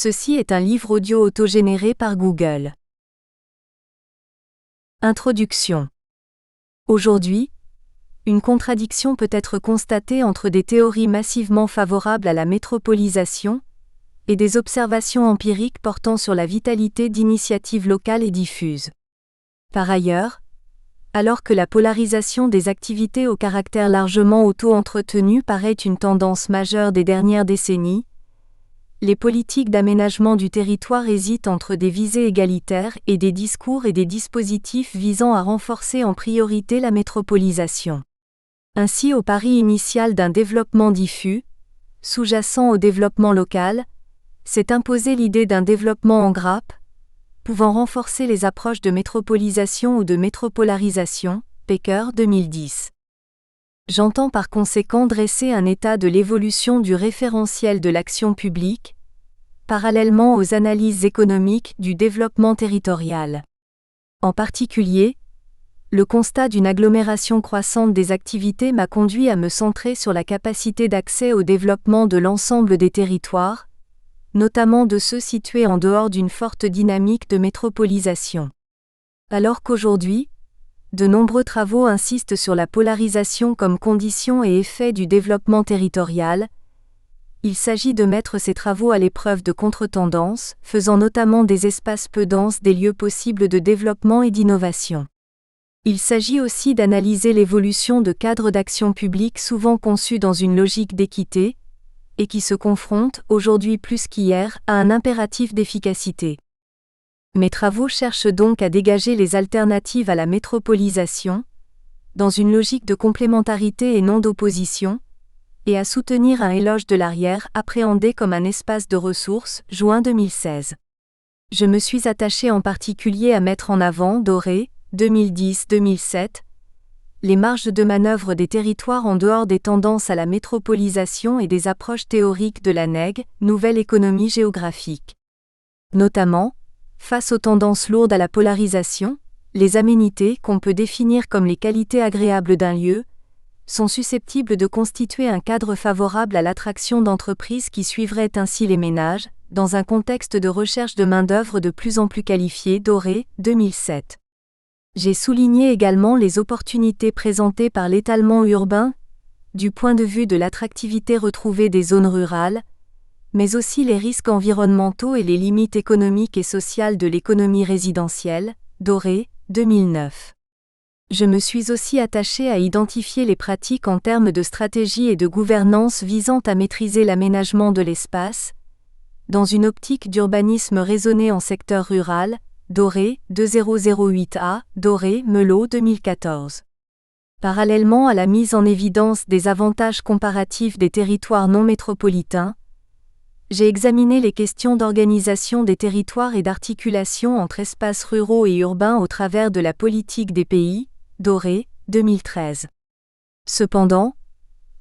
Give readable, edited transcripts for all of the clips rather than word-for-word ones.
Ceci est un livre audio autogénéré par Google. Introduction. Aujourd'hui, une contradiction peut être constatée entre des théories massivement favorables à la métropolisation et des observations empiriques portant sur la vitalité d'initiatives locales et diffuses. Par ailleurs, alors que la polarisation des activités au caractère largement auto-entretenu paraît une tendance majeure des dernières décennies, les politiques d'aménagement du territoire hésitent entre des visées égalitaires et des discours et des dispositifs visant à renforcer en priorité la métropolisation. Ainsi, au pari initial d'un développement diffus, sous-jacent au développement local, s'est imposée l'idée d'un développement en grappe, pouvant renforcer les approches de métropolisation ou de métropolarisation, Pecker 2010. J'entends par conséquent dresser un état de l'évolution du référentiel de l'action publique, parallèlement aux analyses économiques du développement territorial. En particulier, le constat d'une agglomération croissante des activités m'a conduit à me centrer sur la capacité d'accès au développement de l'ensemble des territoires, notamment de ceux situés en dehors d'une forte dynamique de métropolisation. Alors qu'aujourd'hui, de nombreux travaux insistent sur la polarisation comme condition et effet du développement territorial, il s'agit de mettre ces travaux à l'épreuve de contre-tendances, faisant notamment des espaces peu denses des lieux possibles de développement et d'innovation. Il s'agit aussi d'analyser l'évolution de cadres d'action publique souvent conçus dans une logique d'équité, et qui se confrontent, aujourd'hui plus qu'hier, à un impératif d'efficacité. Mes travaux cherchent donc à dégager les alternatives à la métropolisation, dans une logique de complémentarité et non d'opposition, et à soutenir un éloge de l'arrière appréhendé comme un espace de ressources, juin 2016. Je me suis attaché en particulier à mettre en avant, Doré, 2010-2007, les marges de manœuvre des territoires en dehors des tendances à la métropolisation et des approches théoriques de la NEG, Nouvelle économie géographique. Notamment, face aux tendances lourdes à la polarisation, les aménités, qu'on peut définir comme les qualités agréables d'un lieu, sont susceptibles de constituer un cadre favorable à l'attraction d'entreprises qui suivraient ainsi les ménages, dans un contexte de recherche de main-d'œuvre de plus en plus qualifiée. Doré, 2007. J'ai souligné également les opportunités présentées par l'étalement urbain, du point de vue de l'attractivité retrouvée des zones rurales, mais aussi les risques environnementaux et les limites économiques et sociales de l'économie résidentielle, Doré, 2009. Je me suis aussi attaché à identifier les pratiques en termes de stratégie et de gouvernance visant à maîtriser l'aménagement de l'espace, dans une optique d'urbanisme raisonné en secteur rural, Doré, 2008A, Doré, Melot 2014. Parallèlement à la mise en évidence des avantages comparatifs des territoires non métropolitains, j'ai examiné les questions d'organisation des territoires et d'articulation entre espaces ruraux et urbains au travers de la politique des pays, Doré, 2013. Cependant,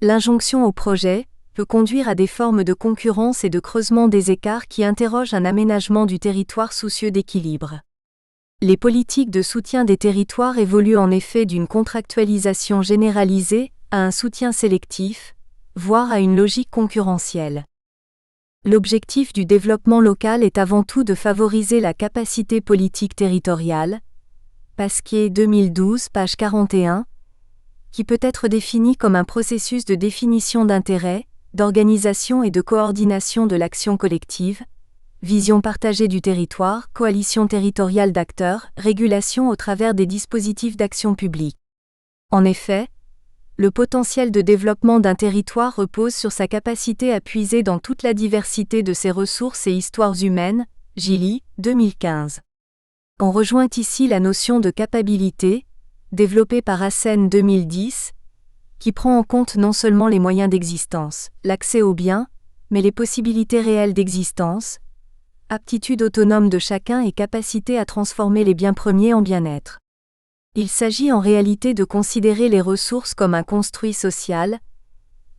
l'injonction au projet peut conduire à des formes de concurrence et de creusement des écarts qui interrogent un aménagement du territoire soucieux d'équilibre. Les politiques de soutien des territoires évoluent en effet d'une contractualisation généralisée à un soutien sélectif, voire à une logique concurrentielle. L'objectif du développement local est avant tout de favoriser la capacité politique territoriale, Pasquier 2012, page 41, qui peut être défini comme un processus de définition d'intérêts, d'organisation et de coordination de l'action collective, vision partagée du territoire, coalition territoriale d'acteurs, régulation au travers des dispositifs d'action publique. En effet, le potentiel de développement d'un territoire repose sur sa capacité à puiser dans toute la diversité de ses ressources et histoires humaines, Gilly, 2015. On rejoint ici la notion de capacité, développée par Hassen 2010, qui prend en compte non seulement les moyens d'existence, l'accès aux biens, mais les possibilités réelles d'existence, aptitude autonome de chacun et capacité à transformer les biens premiers en bien-être. Il s'agit en réalité de considérer les ressources comme un construit social,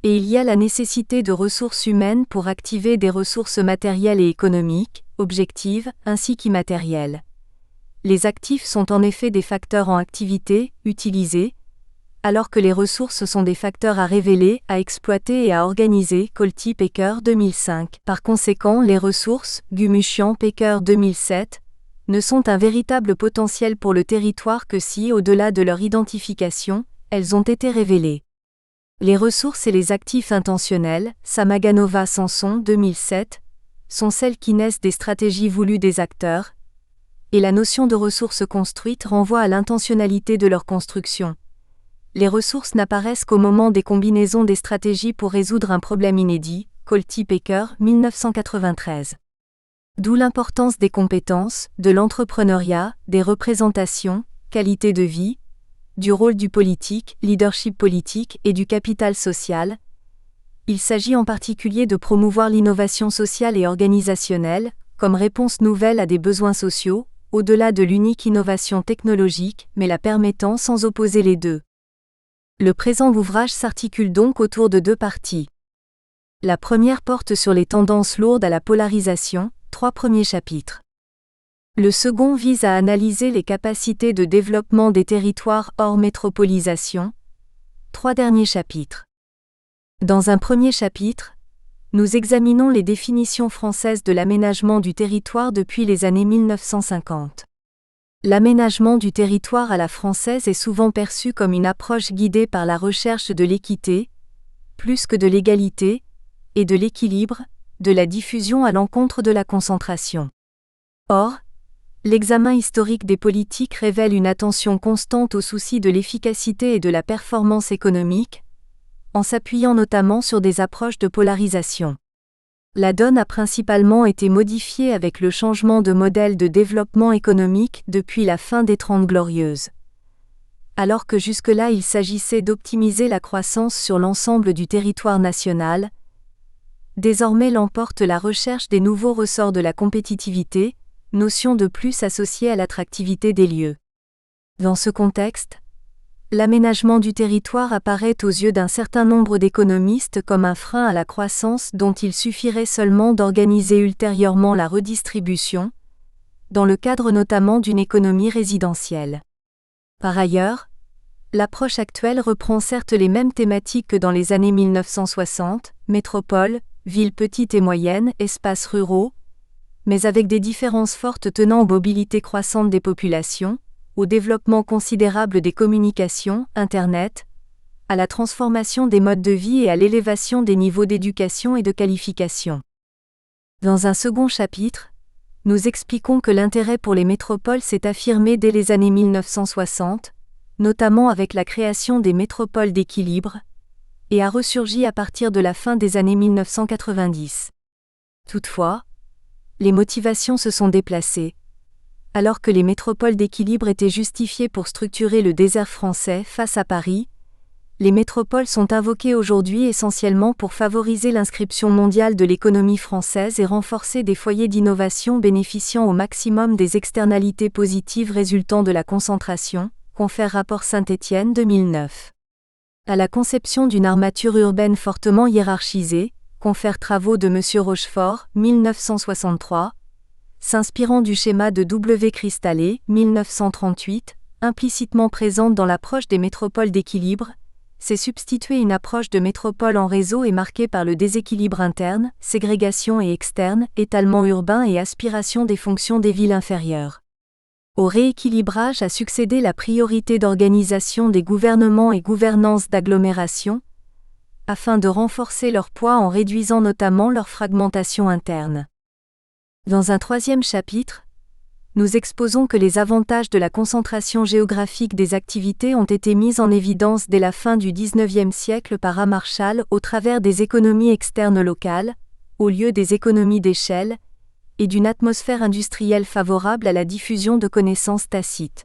et il y a la nécessité de ressources humaines pour activer des ressources matérielles et économiques, objectives, ainsi qu'immatérielles. Les actifs sont en effet des facteurs en activité, utilisés, alors que les ressources sont des facteurs à révéler, à exploiter et à organiser, Colty-Pecker 2005. Par conséquent, les ressources, Gumuchian-Pecker 2007, ne sont un véritable potentiel pour le territoire que si, au-delà de leur identification, elles ont été révélées. Les ressources et les actifs intentionnels, Samaganova-Sanson 2007, sont celles qui naissent des stratégies voulues des acteurs, et la notion de ressources construites renvoie à l'intentionnalité de leur construction. Les ressources n'apparaissent qu'au moment des combinaisons des stratégies pour résoudre un problème inédit, Colty-Pecker 1993. D'où l'importance des compétences, de l'entrepreneuriat, des représentations, qualité de vie, du rôle du politique, leadership politique et du capital social. Il s'agit en particulier de promouvoir l'innovation sociale et organisationnelle, comme réponse nouvelle à des besoins sociaux, au-delà de l'unique innovation technologique, mais la permettant sans opposer les deux. Le présent ouvrage s'articule donc autour de deux parties. La première porte sur les tendances lourdes à la polarisation, 3 premiers chapitres. Le second vise à analyser les capacités de développement des territoires hors métropolisation, 3 derniers chapitres. Dans un premier chapitre, nous examinons les définitions françaises de l'aménagement du territoire depuis les années 1950. L'aménagement du territoire à la française est souvent perçu comme une approche guidée par la recherche de l'équité, plus que de l'égalité, et de l'équilibre, de la diffusion à l'encontre de la concentration. Or, l'examen historique des politiques révèle une attention constante au souci de l'efficacité et de la performance économique, en s'appuyant notamment sur des approches de polarisation. La donne a principalement été modifiée avec le changement de modèle de développement économique depuis la fin des Trente Glorieuses. Alors que jusque-là il s'agissait d'optimiser la croissance sur l'ensemble du territoire national, désormais l'emporte la recherche des nouveaux ressorts de la compétitivité, notion de plus associée à l'attractivité des lieux. Dans ce contexte, l'aménagement du territoire apparaît aux yeux d'un certain nombre d'économistes comme un frein à la croissance dont il suffirait seulement d'organiser ultérieurement la redistribution, dans le cadre notamment d'une économie résidentielle. Par ailleurs, l'approche actuelle reprend certes les mêmes thématiques que dans les années 1960, métropole, villes petites et moyennes, espaces ruraux, mais avec des différences fortes tenant aux mobilités croissantes des populations, au développement considérable des communications, Internet, à la transformation des modes de vie et à l'élévation des niveaux d'éducation et de qualification. Dans un second chapitre, nous expliquons que l'intérêt pour les métropoles s'est affirmé dès les années 1960, notamment avec la création des métropoles d'équilibre, et a ressurgi à partir de la fin des années 1990. Toutefois, les motivations se sont déplacées. Alors que les métropoles d'équilibre étaient justifiées pour structurer le désert français face à Paris, les métropoles sont invoquées aujourd'hui essentiellement pour favoriser l'inscription mondiale de l'économie française et renforcer des foyers d'innovation bénéficiant au maximum des externalités positives résultant de la concentration, confère rapport Saint-Étienne 2009. À la conception d'une armature urbaine fortement hiérarchisée, confère travaux de M. Rochefort, 1963, s'inspirant du schéma de W. Cristallet, 1938, implicitement présente dans l'approche des métropoles d'équilibre, s'est substituée une approche de métropole en réseau et marquée par le déséquilibre interne, ségrégation et externe, étalement urbain et aspiration des fonctions des villes inférieures. Au rééquilibrage a succédé la priorité d'organisation des gouvernements et gouvernances d'agglomération, afin de renforcer leur poids en réduisant notamment leur fragmentation interne. Dans un troisième chapitre, nous exposons que les avantages de la concentration géographique des activités ont été mis en évidence dès la fin du XIXe siècle par A. Marshall au travers des économies externes locales, au lieu des économies d'échelle, et d'une atmosphère industrielle favorable à la diffusion de connaissances tacites.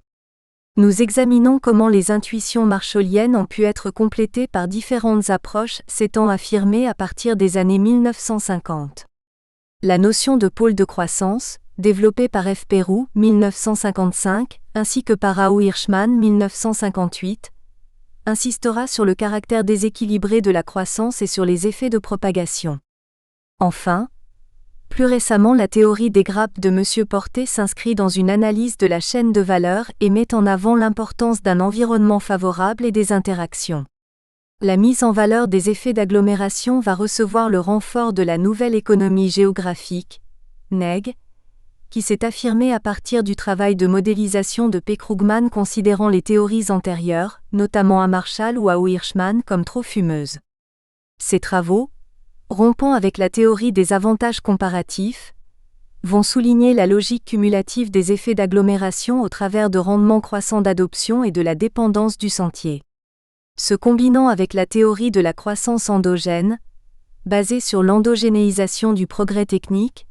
Nous examinons comment les intuitions marshalliennes ont pu être complétées par différentes approches s'étant affirmées à partir des années 1950. La notion de pôle de croissance, développée par F. Pérou, 1955, ainsi que par A. O. Hirschman, 1958, insistera sur le caractère déséquilibré de la croissance et sur les effets de propagation. Enfin, Plus récemment, la théorie des grappes de M. Porté s'inscrit dans une analyse de la chaîne de valeur et met en avant l'importance d'un environnement favorable et des interactions. La mise en valeur des effets d'agglomération va recevoir le renfort de la nouvelle économie géographique, NEG, qui s'est affirmée à partir du travail de modélisation de P. Krugman considérant les théories antérieures, notamment à Marshall ou à Hirschman, comme trop fumeuses. Ces travaux, rompant avec la théorie des avantages comparatifs, vont souligner la logique cumulative des effets d'agglomération au travers de rendements croissants d'adoption et de la dépendance du sentier. Se combinant avec la théorie de la croissance endogène, basée sur l'endogénéisation du progrès technique,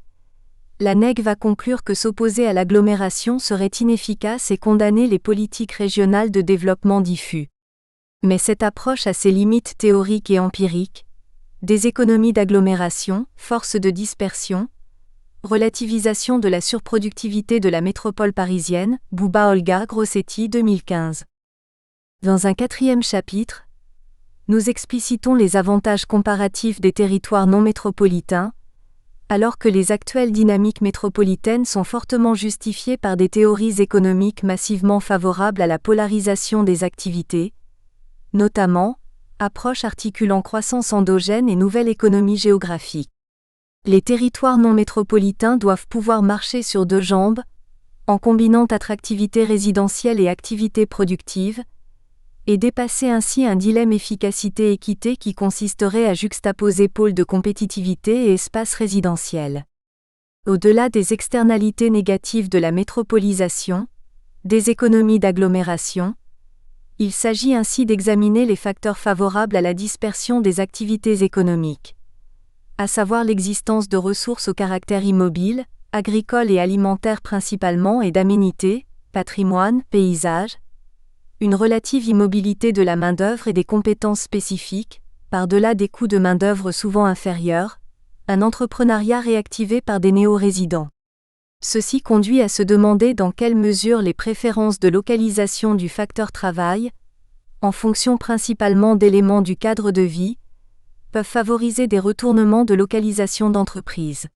la NEG va conclure que s'opposer à l'agglomération serait inefficace et condamner les politiques régionales de développement diffus. Mais cette approche a ses limites théoriques et empiriques, des économies d'agglomération, force de dispersion, relativisation de la surproductivité de la métropole parisienne, Bouba Olga Grossetti 2015. Dans un 4e chapitre, nous explicitons les avantages comparatifs des territoires non métropolitains, alors que les actuelles dynamiques métropolitaines sont fortement justifiées par des théories économiques massivement favorables à la polarisation des activités, notamment, approche articulant croissance endogène et nouvelle économie géographique. Les territoires non métropolitains doivent pouvoir marcher sur deux jambes, en combinant attractivité résidentielle et activité productive, et dépasser ainsi un dilemme efficacité-équité qui consisterait à juxtaposer pôles de compétitivité et espaces résidentiels. Au-delà des externalités négatives de la métropolisation, des économies d'agglomération, il s'agit ainsi d'examiner les facteurs favorables à la dispersion des activités économiques, à savoir l'existence de ressources au caractère immobile, agricoles et alimentaires principalement et d'aménités, patrimoine, paysage, une relative immobilité de la main-d'œuvre et des compétences spécifiques, par-delà des coûts de main-d'œuvre souvent inférieurs, un entrepreneuriat réactivé par des néo-résidents. Ceci conduit à se demander dans quelle mesure les préférences de localisation du facteur travail, en fonction principalement d'éléments du cadre de vie, peuvent favoriser des retournements de localisation d'entreprises.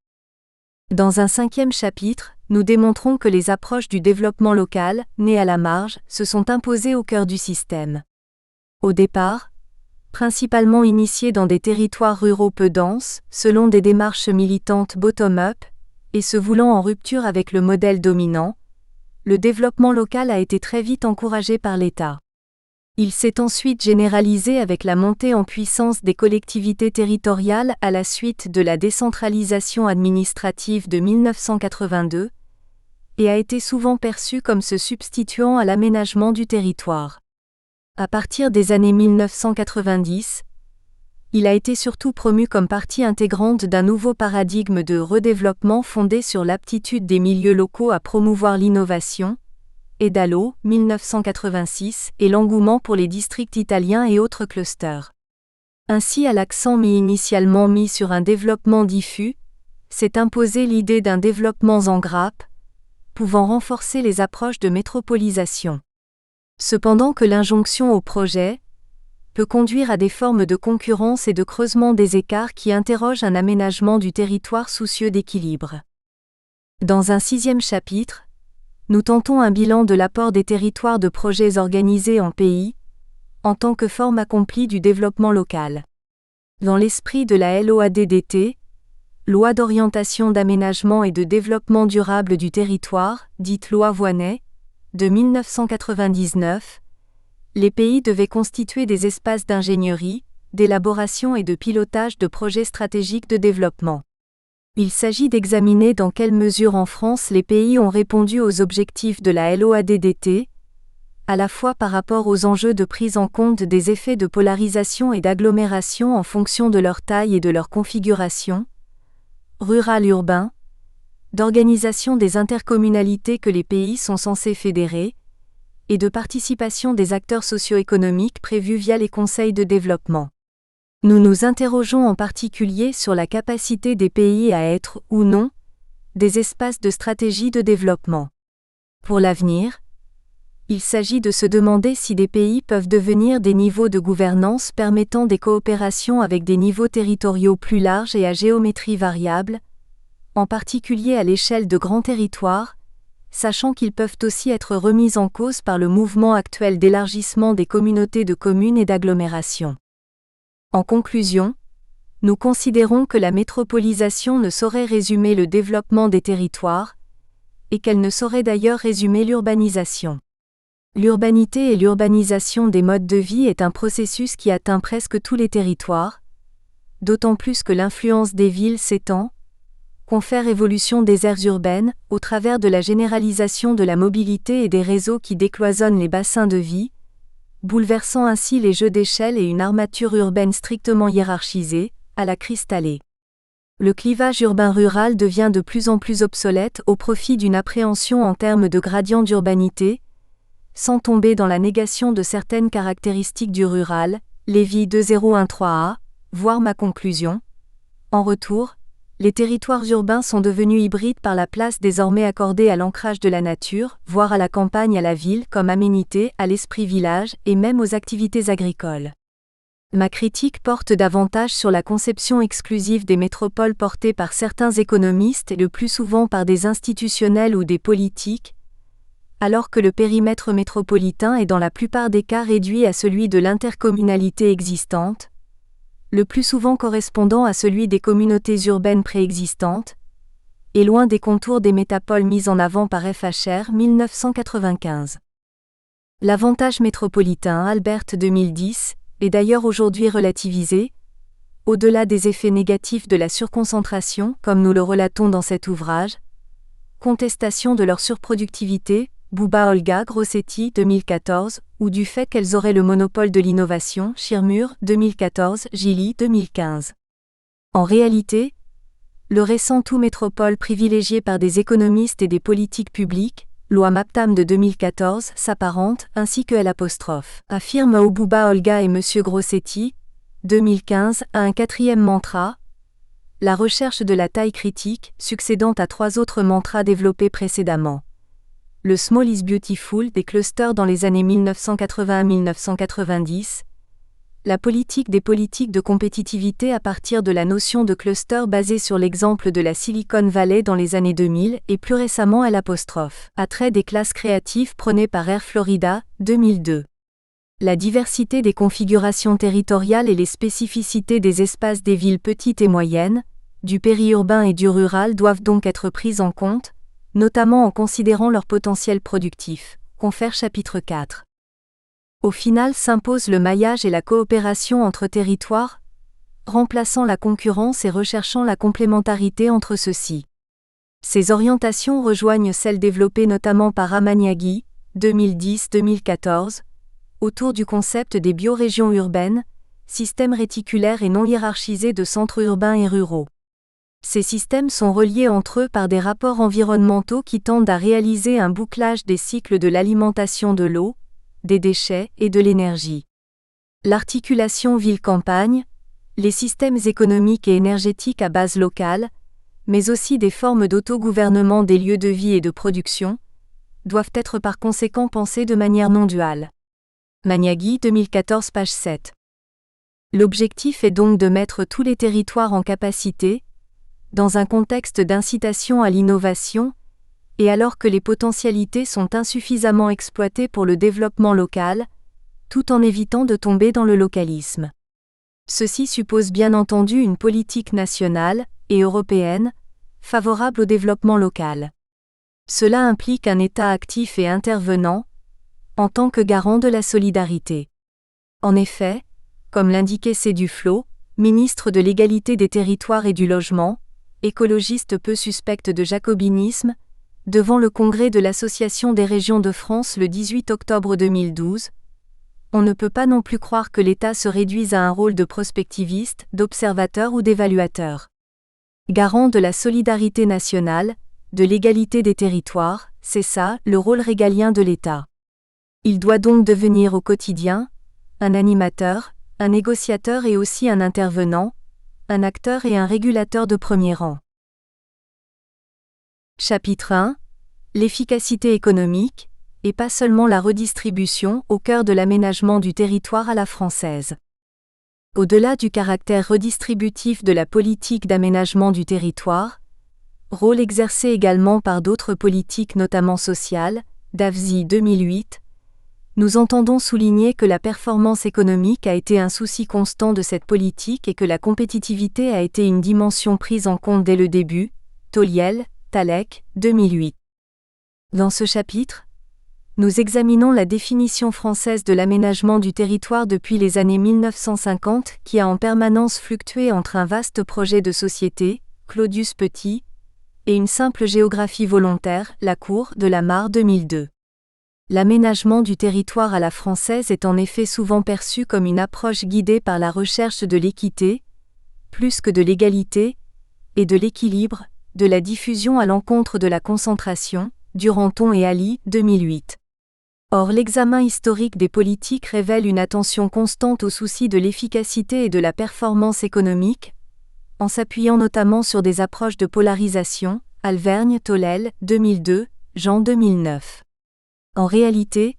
Dans un 5e chapitre, nous démontrons que les approches du développement local, nées à la marge, se sont imposées au cœur du système. Au départ, principalement initiées dans des territoires ruraux peu denses, selon des démarches militantes bottom-up, et se voulant en rupture avec le modèle dominant, le développement local a été très vite encouragé par l'État. Il s'est ensuite généralisé avec la montée en puissance des collectivités territoriales à la suite de la décentralisation administrative de 1982, et a été souvent perçu comme se substituant à l'aménagement du territoire. À partir des années 1990, il a été surtout promu comme partie intégrante d'un nouveau paradigme de redéveloppement fondé sur l'aptitude des milieux locaux à promouvoir l'innovation, Edalo, 1986, et l'engouement pour les districts italiens et autres clusters. Ainsi, à l'accent initialement mis sur un développement diffus, s'est imposée l'idée d'un développement en grappe, pouvant renforcer les approches de métropolisation. Cependant que l'injonction au projet peut conduire à des formes de concurrence et de creusement des écarts qui interrogent un aménagement du territoire soucieux d'équilibre. Dans un 6e chapitre, nous tentons un bilan de l'apport des territoires de projets organisés en pays, en tant que forme accomplie du développement local. Dans l'esprit de la LOADDT, Loi d'orientation d'aménagement et de développement durable du territoire, dite Loi Voynet, de 1999, les pays devaient constituer des espaces d'ingénierie, d'élaboration et de pilotage de projets stratégiques de développement. Il s'agit d'examiner dans quelle mesure en France les pays ont répondu aux objectifs de la LOADDT, à la fois par rapport aux enjeux de prise en compte des effets de polarisation et d'agglomération en fonction de leur taille et de leur configuration, rural-urbain, d'organisation des intercommunalités que les pays sont censés fédérer, et de participation des acteurs socio-économiques prévus via les conseils de développement. Nous nous interrogeons en particulier sur la capacité des pays à être, ou non, des espaces de stratégie de développement. Pour l'avenir, il s'agit de se demander si des pays peuvent devenir des niveaux de gouvernance permettant des coopérations avec des niveaux territoriaux plus larges et à géométrie variable, en particulier à l'échelle de grands territoires, sachant qu'ils peuvent aussi être remis en cause par le mouvement actuel d'élargissement des communautés de communes et d'agglomérations. En conclusion, nous considérons que la métropolisation ne saurait résumer le développement des territoires, et qu'elle ne saurait d'ailleurs résumer l'urbanisation. L'urbanité et l'urbanisation des modes de vie est un processus qui atteint presque tous les territoires, d'autant plus que l'influence des villes s'étend, confère évolution des aires urbaines, au travers de la généralisation de la mobilité et des réseaux qui décloisonnent les bassins de vie, bouleversant ainsi les jeux d'échelle et une armature urbaine strictement hiérarchisée, à la cristalée. Le clivage urbain-rural devient de plus en plus obsolète au profit d'une appréhension en termes de gradient d'urbanité, sans tomber dans la négation de certaines caractéristiques du rural, Lévy 2013a, voire ma conclusion. En retour, les territoires urbains sont devenus hybrides par la place désormais accordée à l'ancrage de la nature, voire à la campagne à la ville comme aménité, à l'esprit village et même aux activités agricoles. Ma critique porte davantage sur la conception exclusive des métropoles portée par certains économistes et le plus souvent par des institutionnels ou des politiques, alors que le périmètre métropolitain est dans la plupart des cas réduit à celui de l'intercommunalité existante, le plus souvent correspondant à celui des communautés urbaines préexistantes, et loin des contours des métapoles mises en avant par FHR 1995. L'avantage métropolitain Albert 2010 est d'ailleurs aujourd'hui relativisé, au-delà des effets négatifs de la surconcentration, comme nous le relatons dans cet ouvrage, contestation de leur surproductivité, Bouba Olga Grossetti 2014, ou du fait qu'elles auraient le monopole de l'innovation, Schirmur 2014, Gilly 2015. En réalité, le récent tout métropole privilégié par des économistes et des politiques publiques, loi MAPTAM de 2014, s'apparente, ainsi que L', affirme Bouba Olga et M. Grossetti, 2015, à un quatrième mantra, la recherche de la taille critique, succédant à 3 autres mantras développés précédemment. Le Small is Beautiful des clusters dans les années 1980-1990, la politique des politiques de compétitivité à partir de la notion de cluster basée sur l'exemple de la Silicon Valley dans les années 2000 et plus récemment L', attrait des classes créatives prônées par Air Florida, 2002. La diversité des configurations territoriales et les spécificités des espaces des villes petites et moyennes, du périurbain et du rural doivent donc être prises en compte, notamment en considérant leur potentiel productif. Confère chapitre 4. Au final s'impose le maillage et la coopération entre territoires, remplaçant la concurrence et recherchant la complémentarité entre ceux-ci. Ces orientations rejoignent celles développées notamment par Amagnaghi, 2010-2014, autour du concept des biorégions urbaines, systèmes réticulaires et non hiérarchisés de centres urbains et ruraux. Ces systèmes sont reliés entre eux par des rapports environnementaux qui tendent à réaliser un bouclage des cycles de l'alimentation de l'eau, des déchets et de l'énergie. L'articulation ville-campagne, les systèmes économiques et énergétiques à base locale, mais aussi des formes d'autogouvernement des lieux de vie et de production, doivent être par conséquent pensés de manière non duale. Magnaghi 2014 page 7. L'objectif est donc de mettre tous les territoires en capacité, dans un contexte d'incitation à l'innovation, et alors que les potentialités sont insuffisamment exploitées pour le développement local, tout en évitant de tomber dans le localisme. Ceci suppose bien entendu une politique nationale, et européenne, favorable au développement local. Cela implique un État actif et intervenant, en tant que garant de la solidarité. En effet, comme l'indiquait Duflo, ministre de l'égalité des territoires et du logement, écologiste peu suspecte de jacobinisme, devant le congrès de l'Association des régions de France le 18 octobre 2012, on ne peut pas non plus croire que l'État se réduise à un rôle de prospectiviste, d'observateur ou d'évaluateur. Garant de la solidarité nationale, de l'égalité des territoires, c'est ça, le rôle régalien de l'État. Il doit donc devenir au quotidien un animateur, un négociateur et aussi un intervenant, un acteur et un régulateur de premier rang. Chapitre 1. L'efficacité économique, et pas seulement la redistribution, au cœur de l'aménagement du territoire à la française. Au-delà du caractère redistributif de la politique d'aménagement du territoire, Rôle exercé également par d'autres politiques notamment sociales, Davzy 2008, nous entendons souligner que la performance économique a été un souci constant de cette politique et que la compétitivité a été une dimension prise en compte dès le début, Toliel, Talek, 2008. Dans ce chapitre, nous examinons la définition française de l'aménagement du territoire depuis les années 1950 qui a en permanence fluctué entre un vaste projet de société, Claudius Petit, et une simple géographie volontaire, Lacour, de la Mare 2002. L'aménagement du territoire à la française est en effet souvent perçu comme une approche guidée par la recherche de l'équité, plus que de l'égalité, et de l'équilibre, de la diffusion à l'encontre de la concentration, Duranton et Ali, 2008. Or l'examen historique des politiques révèle une attention constante au souci de l'efficacité et de la performance économique, en s'appuyant notamment sur des approches de polarisation, Alvergne, Tolel, 2002, Jean 2009. En réalité,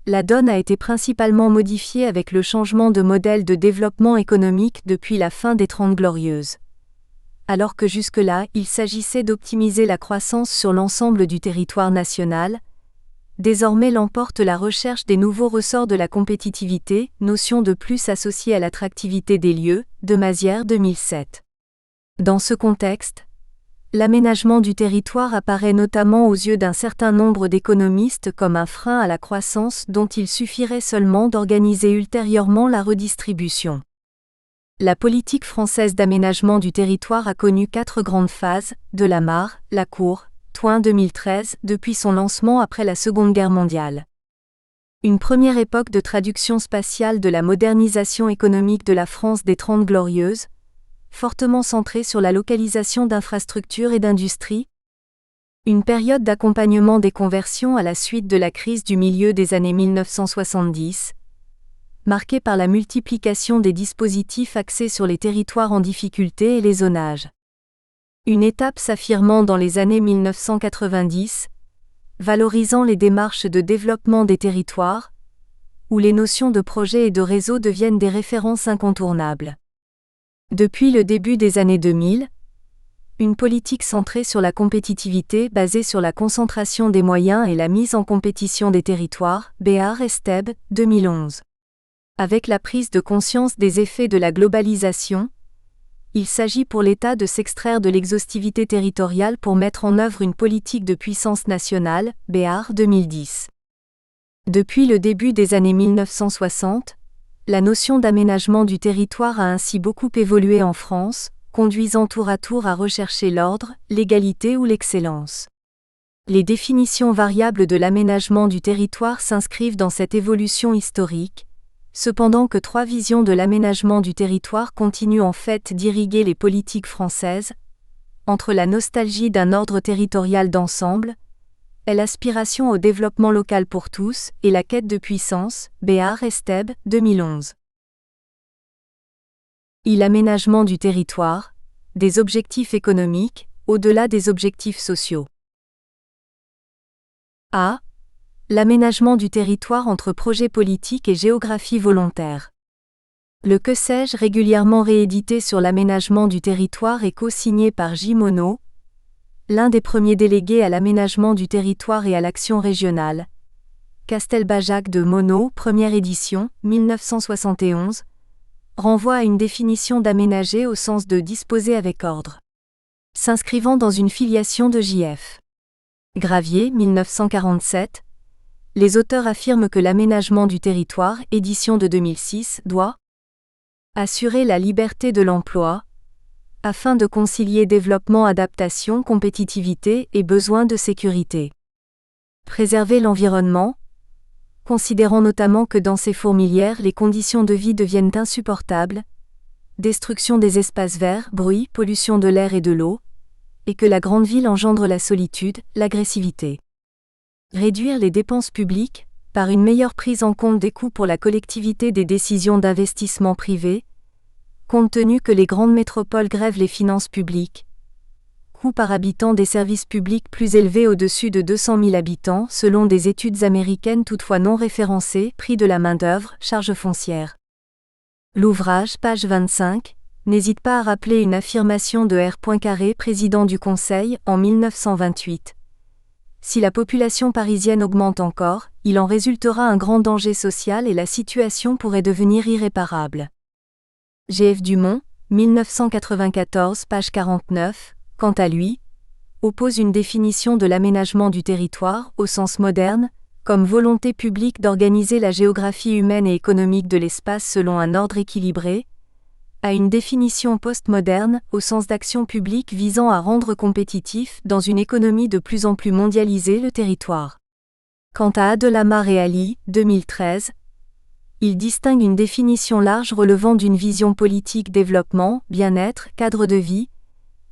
la donne a été principalement modifiée avec le changement de modèle de développement économique depuis la fin des Trente Glorieuses. Alors que jusque-là, il s'agissait d'optimiser la croissance sur l'ensemble du territoire national, désormais l'emporte la recherche des nouveaux ressorts de la compétitivité, notion de plus associée à l'attractivité des lieux, de Mazières 2007. Dans ce contexte, l'aménagement du territoire apparaît notamment aux yeux d'un certain nombre d'économistes comme un frein à la croissance dont il suffirait seulement d'organiser ultérieurement la redistribution. La politique française d'aménagement du territoire a connu 4 grandes phases, de la Mare, Lacour, Thoin 2013, depuis son lancement après la Seconde Guerre mondiale. Une première époque de traduction spatiale de la modernisation économique de la France des Trente Glorieuses, fortement centrée sur la localisation d'infrastructures et d'industries. Une période d'accompagnement des conversions à la suite de la crise du milieu des années 1970, marquée par la multiplication des dispositifs axés sur les territoires en difficulté et les zonages. Une étape s'affirmant dans les années 1990, valorisant les démarches de développement des territoires, où les notions de projet et de réseau deviennent des références incontournables. Depuis le début des années 2000, une politique centrée sur la compétitivité basée sur la concentration des moyens et la mise en compétition des territoires, Béard-Estèbe, 2011. Avec la prise de conscience des effets de la globalisation, il s'agit pour l'État de s'extraire de l'exhaustivité territoriale pour mettre en œuvre une politique de puissance nationale, Béard 2010. Depuis le début des années 1960, la notion d'aménagement du territoire a ainsi beaucoup évolué en France, conduisant tour à tour à rechercher l'ordre, l'égalité ou l'excellence. Les définitions variables de l'aménagement du territoire s'inscrivent dans cette évolution historique, cependant que 3 visions de l'aménagement du territoire continuent en fait d'irriguer les politiques françaises, entre la nostalgie d'un ordre territorial d'ensemble, et l'aspiration au développement local pour tous, et la quête de puissance, Béard-Estèbe, 2011. L'aménagement du territoire, des objectifs économiques, au-delà des objectifs sociaux. A. L'aménagement du territoire entre projets politiques et géographie volontaire. Le que sais-je régulièrement réédité sur l'aménagement du territoire est co-signé par J. Monod, l'un des premiers délégués à l'aménagement du territoire et à l'action régionale. Castelbajac de Monod, première édition, 1971, renvoie à une définition d'aménager au sens de disposer avec ordre. S'inscrivant dans une filiation de J.F. Gravier, 1947, les auteurs affirment que l'aménagement du territoire, édition de 2006, doit assurer la liberté de l'emploi, afin de concilier développement, adaptation, compétitivité et besoin de sécurité. Préserver l'environnement, considérant notamment que dans ces fourmilières les conditions de vie deviennent insupportables, destruction des espaces verts, bruit, pollution de l'air et de l'eau, et que la grande ville engendre la solitude, l'agressivité. Réduire les dépenses publiques, par une meilleure prise en compte des coûts pour la collectivité des décisions d'investissement privées, compte tenu que les grandes métropoles grèvent les finances publiques. Coût par habitant des services publics plus élevés au-dessus de 200 000 habitants selon des études américaines toutefois non référencées, prix de la main-d'œuvre, charges foncières. L'ouvrage, page 25, n'hésite pas à rappeler une affirmation de R. Poincaré, président du Conseil, en 1928. Si la population parisienne augmente encore, il en résultera un grand danger social et la situation pourrait devenir irréparable. G.F. Dumont, 1994, page 49, quant à lui, oppose une définition de l'aménagement du territoire, au sens moderne, comme volonté publique d'organiser la géographie humaine et économique de l'espace selon un ordre équilibré, à une définition postmoderne, au sens d'action publique visant à rendre compétitif, dans une économie de plus en plus mondialisée, le territoire. Quant à Adelamar et Ali, 2013, il distingue une définition large relevant d'une vision politique développement, bien-être, cadre de vie,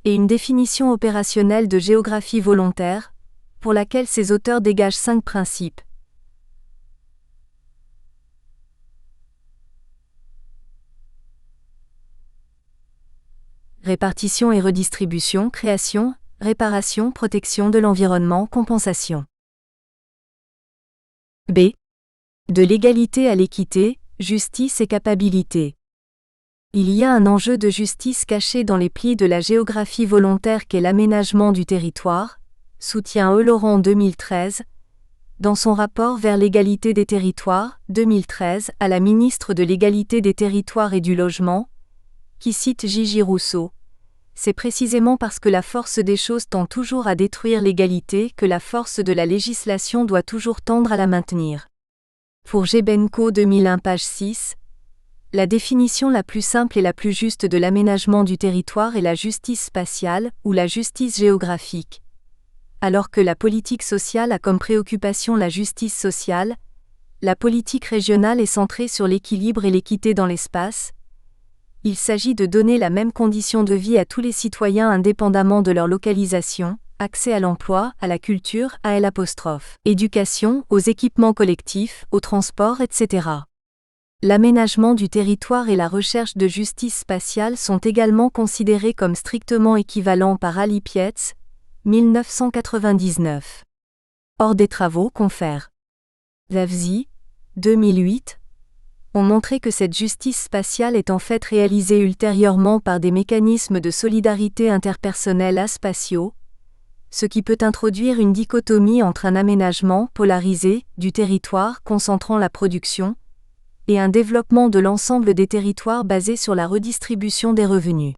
et une définition opérationnelle de géographie volontaire, pour laquelle ces auteurs dégagent 5 principes. Répartition et redistribution, création, réparation, protection de l'environnement, compensation. B. De l'égalité à l'équité, justice et capacité. Il y a un enjeu de justice caché dans les plis de la géographie volontaire qu'est l'aménagement du territoire, soutient Laurent 2013, dans son rapport vers l'égalité des territoires, 2013, à la ministre de l'égalité des territoires et du logement, qui cite Gigi Rousseau. C'est précisément parce que la force des choses tend toujours à détruire l'égalité que la force de la législation doit toujours tendre à la maintenir. Pour Gebenko 2001 page 6, la définition la plus simple et la plus juste de l'aménagement du territoire est la justice spatiale ou la justice géographique. Alors que la politique sociale a comme préoccupation la justice sociale, la politique régionale est centrée sur l'équilibre et l'équité dans l'espace. Il s'agit de donner la même condition de vie à tous les citoyens indépendamment de leur localisation, accès à l'emploi, à la culture, à éducation, aux équipements collectifs, au transport, etc. L'aménagement du territoire et la recherche de justice spatiale sont également considérés comme strictement équivalents par Ali Pietz, 1999. Hors des travaux confère. Lavzi, 2008, ont montré que cette justice spatiale est en fait réalisée ultérieurement par des mécanismes de solidarité interpersonnelle aspatiaux, ce qui peut introduire une dichotomie entre un aménagement polarisé du territoire concentrant la production et un développement de l'ensemble des territoires basé sur la redistribution des revenus.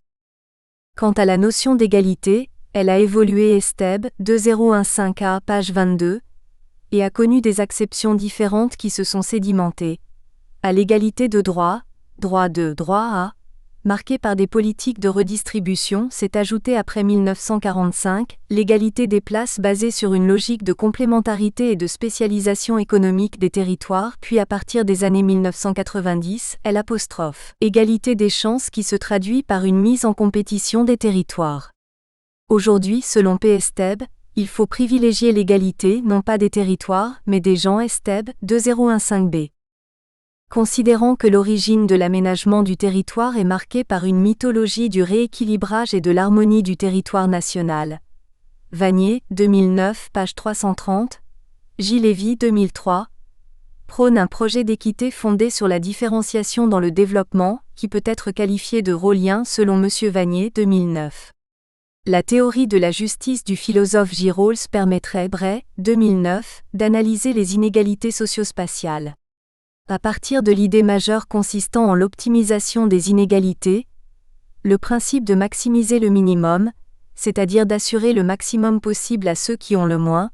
Quant à la notion d'égalité, elle a évolué Esteb, 2015a, page 22, et a connu des acceptions différentes qui se sont sédimentées. À l'égalité de droit, droit à, marqué par des politiques de redistribution, s'est ajoutée après 1945, l'égalité des places basée sur une logique de complémentarité et de spécialisation économique des territoires, puis à partir des années 1990, égalité des chances qui se traduit par une mise en compétition des territoires. Aujourd'hui, selon Esteb, il faut privilégier l'égalité non pas des territoires, mais des gens Esteb, 2015b. Considérant que l'origine de l'aménagement du territoire est marquée par une mythologie du rééquilibrage et de l'harmonie du territoire national. Vanier, 2009, page 330, J. Lévy, 2003, prône un projet d'équité fondé sur la différenciation dans le développement, qui peut être qualifié de rôlien selon M. Vanier, 2009. La théorie de la justice du philosophe J. Rawls permettrait, Bray, 2009, d'analyser les inégalités socio-spatiales. À partir de l'idée majeure consistant en l'optimisation des inégalités, le principe de maximiser le minimum, c'est-à-dire d'assurer le maximum possible à ceux qui ont le moins,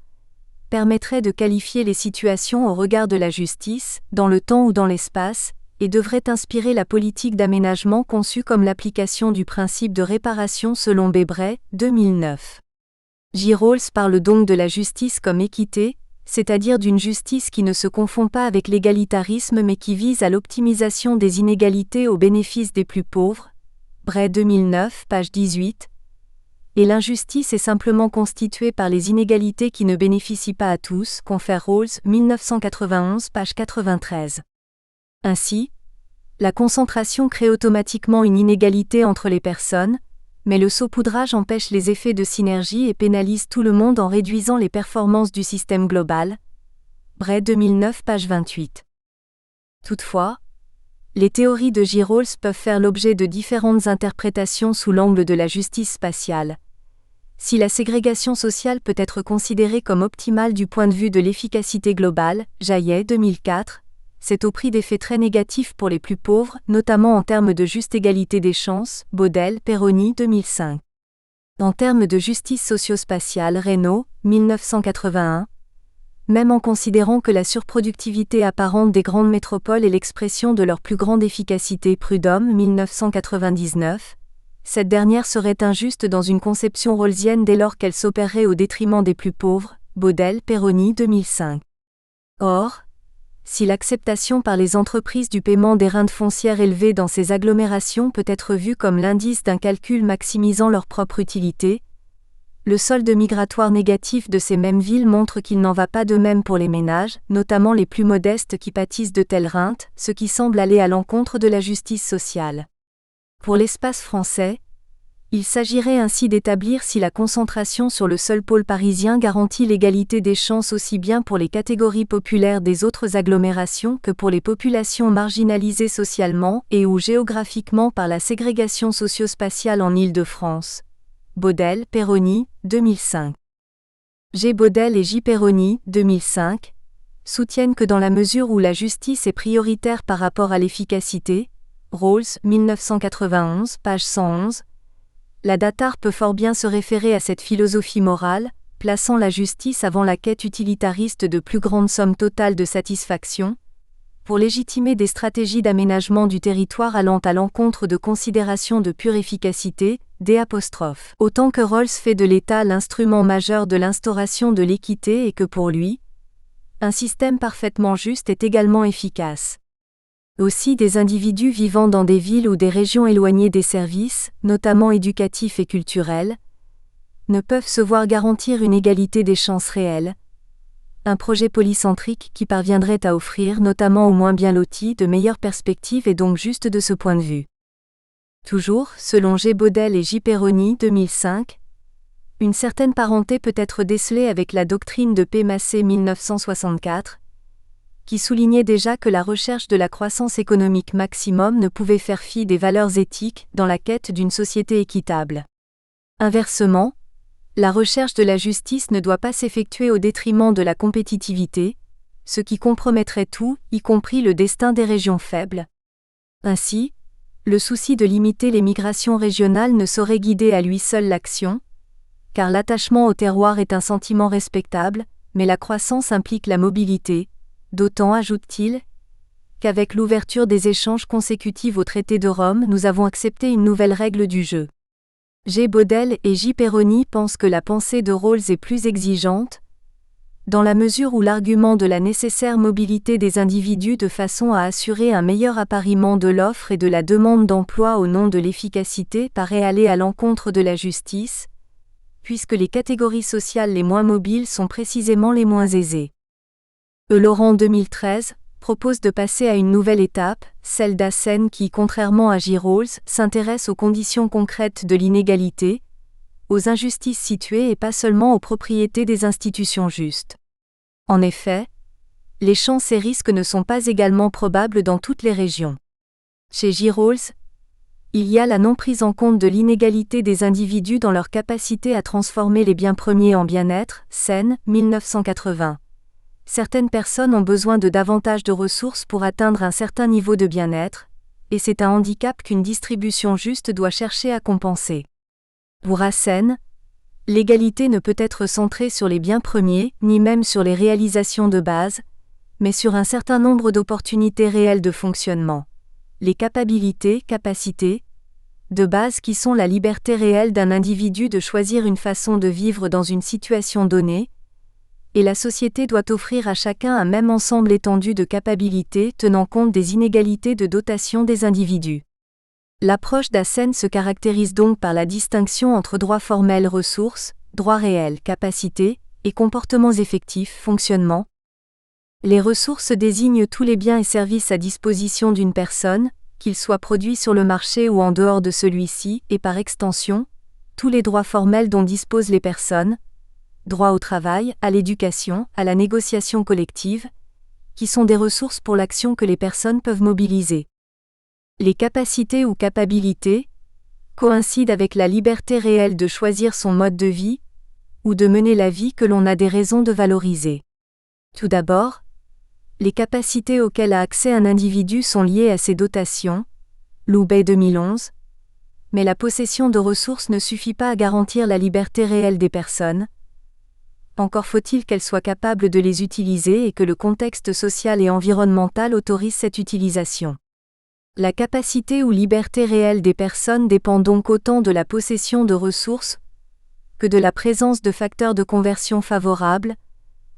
permettrait de qualifier les situations au regard de la justice, dans le temps ou dans l'espace, et devrait inspirer la politique d'aménagement conçue comme l'application du principe de réparation selon Bray, 2009. J. Rawls parle donc de la justice comme équité, c'est-à-dire d'une justice qui ne se confond pas avec l'égalitarisme mais qui vise à l'optimisation des inégalités au bénéfice des plus pauvres, Bray 2009, page 18, et l'injustice est simplement constituée par les inégalités qui ne bénéficient pas à tous, confère Rawls, 1991, page 93. Ainsi, la concentration crée automatiquement une inégalité entre les personnes, mais le saupoudrage empêche les effets de synergie et pénalise tout le monde en réduisant les performances du système global. Bray 2009, page 28. Toutefois, Les théories de J. Rawls peuvent faire l'objet de différentes interprétations sous l'angle de la justice spatiale. Si la ségrégation sociale peut être considérée comme optimale du point de vue de l'efficacité globale, Jaillet 2004, c'est au prix d'effets très négatifs pour les plus pauvres, notamment en termes de juste égalité des chances, Baudel, Perroni 2005. En termes de justice socio-spatiale, Reynaud, 1981, même en considérant que la surproductivité apparente des grandes métropoles est l'expression de leur plus grande efficacité, Prudhomme 1999, cette dernière serait injuste dans une conception rawlsienne dès lors qu'elle s'opérerait au détriment des plus pauvres, Baudel, Perroni 2005. Or, si l'acceptation par les entreprises du paiement des rentes foncières élevées dans ces agglomérations peut être vue comme l'indice d'un calcul maximisant leur propre utilité, le solde migratoire négatif de ces mêmes villes montre qu'il n'en va pas de même pour les ménages, notamment les plus modestes qui pâtissent de telles rentes, ce qui semble aller à l'encontre de la justice sociale. Pour l'espace français, il s'agirait ainsi d'établir si la concentration sur le seul pôle parisien garantit l'égalité des chances aussi bien pour les catégories populaires des autres agglomérations que pour les populations marginalisées socialement et ou géographiquement par la ségrégation socio-spatiale en Île-de-France. Baudel, Perroni, 2005. G. Baudel et J. Perroni, 2005, soutiennent que dans la mesure où la justice est prioritaire par rapport à l'efficacité, Rawls, 1991, page 111, la Datar peut fort bien se référer à cette philosophie morale, plaçant la justice avant la quête utilitariste de plus grande somme totale de satisfaction, pour légitimer des stratégies d'aménagement du territoire allant à l'encontre de considérations de pure efficacité, Autant que Rawls fait de l'État l'instrument majeur de l'instauration de l'équité et que pour lui, un système parfaitement juste est également efficace. Aussi des individus vivant dans des villes ou des régions éloignées des services, notamment éducatifs et culturels, ne peuvent se voir garantir une égalité des chances réelles, un projet polycentrique qui parviendrait à offrir notamment aux moins bien lotis de meilleures perspectives est donc juste de ce point de vue. Toujours, selon G. Baudel et J. Perroni 2005, une certaine parenté peut être décelée avec la doctrine de P. Massé 1964, qui soulignait déjà que la recherche de la croissance économique maximum ne pouvait faire fi des valeurs éthiques dans la quête d'une société équitable. Inversement, la recherche de la justice ne doit pas s'effectuer au détriment de la compétitivité, ce qui compromettrait tout, y compris le destin des régions faibles. Ainsi, le souci de limiter les migrations régionales ne saurait guider à lui seul l'action, car l'attachement au terroir est un sentiment respectable, mais la croissance implique la mobilité, d'autant, ajoute-t-il, qu'avec l'ouverture des échanges consécutifs au traité de Rome nous avons accepté une nouvelle règle du jeu. G. Baudel et J. Perroni pensent que la pensée de Rawls est plus exigeante, dans la mesure où l'argument de la nécessaire mobilité des individus de façon à assurer un meilleur appariement de l'offre et de la demande d'emploi au nom de l'efficacité paraît aller à l'encontre de la justice, puisque les catégories sociales les moins mobiles sont précisément les moins aisées. Laurent 2013 propose de passer à une nouvelle étape, celle d'Assen qui, contrairement à J. Rawls, s'intéresse aux conditions concrètes de l'inégalité, aux injustices situées et pas seulement aux propriétés des institutions justes. En effet, les chances et risques ne sont pas également probables dans toutes les régions. Chez J. Rawls, il y a la non-prise en compte de l'inégalité des individus dans leur capacité à transformer les biens premiers en bien-être, Sen, 1980. Certaines personnes ont besoin de davantage de ressources pour atteindre un certain niveau de bien-être, et c'est un handicap qu'une distribution juste doit chercher à compenser. Pour Assen, l'égalité ne peut être centrée sur les biens premiers, ni même sur les réalisations de base, mais sur un certain nombre d'opportunités réelles de fonctionnement. Les capacités, de base qui sont la liberté réelle d'un individu de choisir une façon de vivre dans une situation donnée, et la société doit offrir à chacun un même ensemble étendu de capacités tenant compte des inégalités de dotation des individus. L'approche d'Assen se caractérise donc par la distinction entre droit formel ressources, droit réel capacité, et comportements effectifs fonctionnement. Les ressources désignent tous les biens et services à disposition d'une personne, qu'ils soient produits sur le marché ou en dehors de celui-ci, et par extension, tous les droits formels dont disposent les personnes, droit au travail, à l'éducation, à la négociation collective, qui sont des ressources pour l'action que les personnes peuvent mobiliser. Les capacités ou capabilités coïncident avec la liberté réelle de choisir son mode de vie, ou de mener la vie que l'on a des raisons de valoriser. Tout d'abord, les capacités auxquelles a accès un individu sont liées à ses dotations, Loubet 2011, mais la possession de ressources ne suffit pas à garantir la liberté réelle des personnes. Encore faut-il qu'elles soient capables de les utiliser et que le contexte social et environnemental autorise cette utilisation. La capacité ou liberté réelle des personnes dépend donc autant de la possession de ressources que de la présence de facteurs de conversion favorables,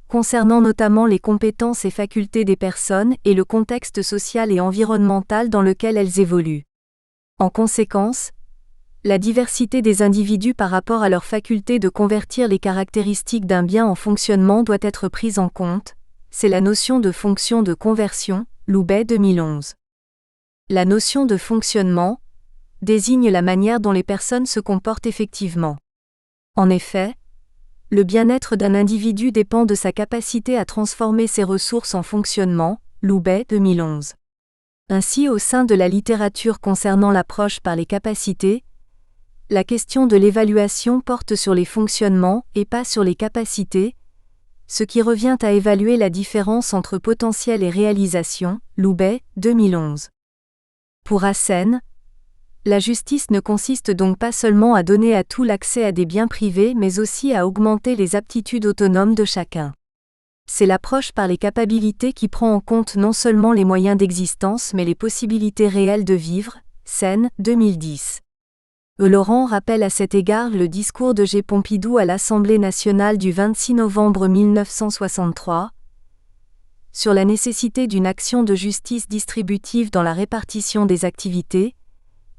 concernant notamment les compétences et facultés des personnes et le contexte social et environnemental dans lequel elles évoluent. En conséquence, la diversité des individus par rapport à leur faculté de convertir les caractéristiques d'un bien en fonctionnement doit être prise en compte, c'est la notion de fonction de conversion, Loubet 2011. La notion de fonctionnement désigne la manière dont les personnes se comportent effectivement. En effet, le bien-être d'un individu dépend de sa capacité à transformer ses ressources en fonctionnement, Loubet 2011. Ainsi, au sein de la littérature concernant l'approche par les capacités, la question de l'évaluation porte sur les fonctionnements et pas sur les capacités, ce qui revient à évaluer la différence entre potentiel et réalisation, Loubet 2011. Pour Hassen, la justice ne consiste donc pas seulement à donner à tout l'accès à des biens privés mais aussi à augmenter les aptitudes autonomes de chacun. C'est l'approche par les capacités qui prend en compte non seulement les moyens d'existence mais les possibilités réelles de vivre, Sen, 2010. Laurent rappelle à cet égard le discours de G. Pompidou à l'Assemblée nationale du 26 novembre 1963, sur la nécessité d'une action de justice distributive dans la répartition des activités,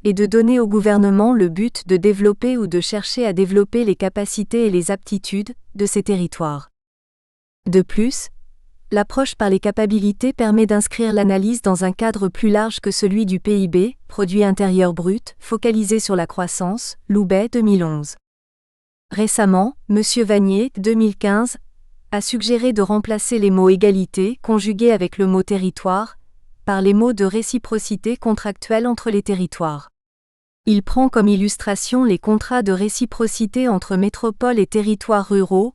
et de donner au gouvernement le but de développer ou de chercher à développer les capacités et les aptitudes de ces territoires. De plus, l'approche par les capacités permet d'inscrire l'analyse dans un cadre plus large que celui du PIB, produit intérieur brut, focalisé sur la croissance, Loubet 2011. Récemment, M. Vanier, 2015, a suggéré de remplacer les mots égalité, conjugués avec le mot territoire, par les mots de réciprocité contractuelle entre les territoires. Il prend comme illustration les contrats de réciprocité entre métropoles et territoires ruraux,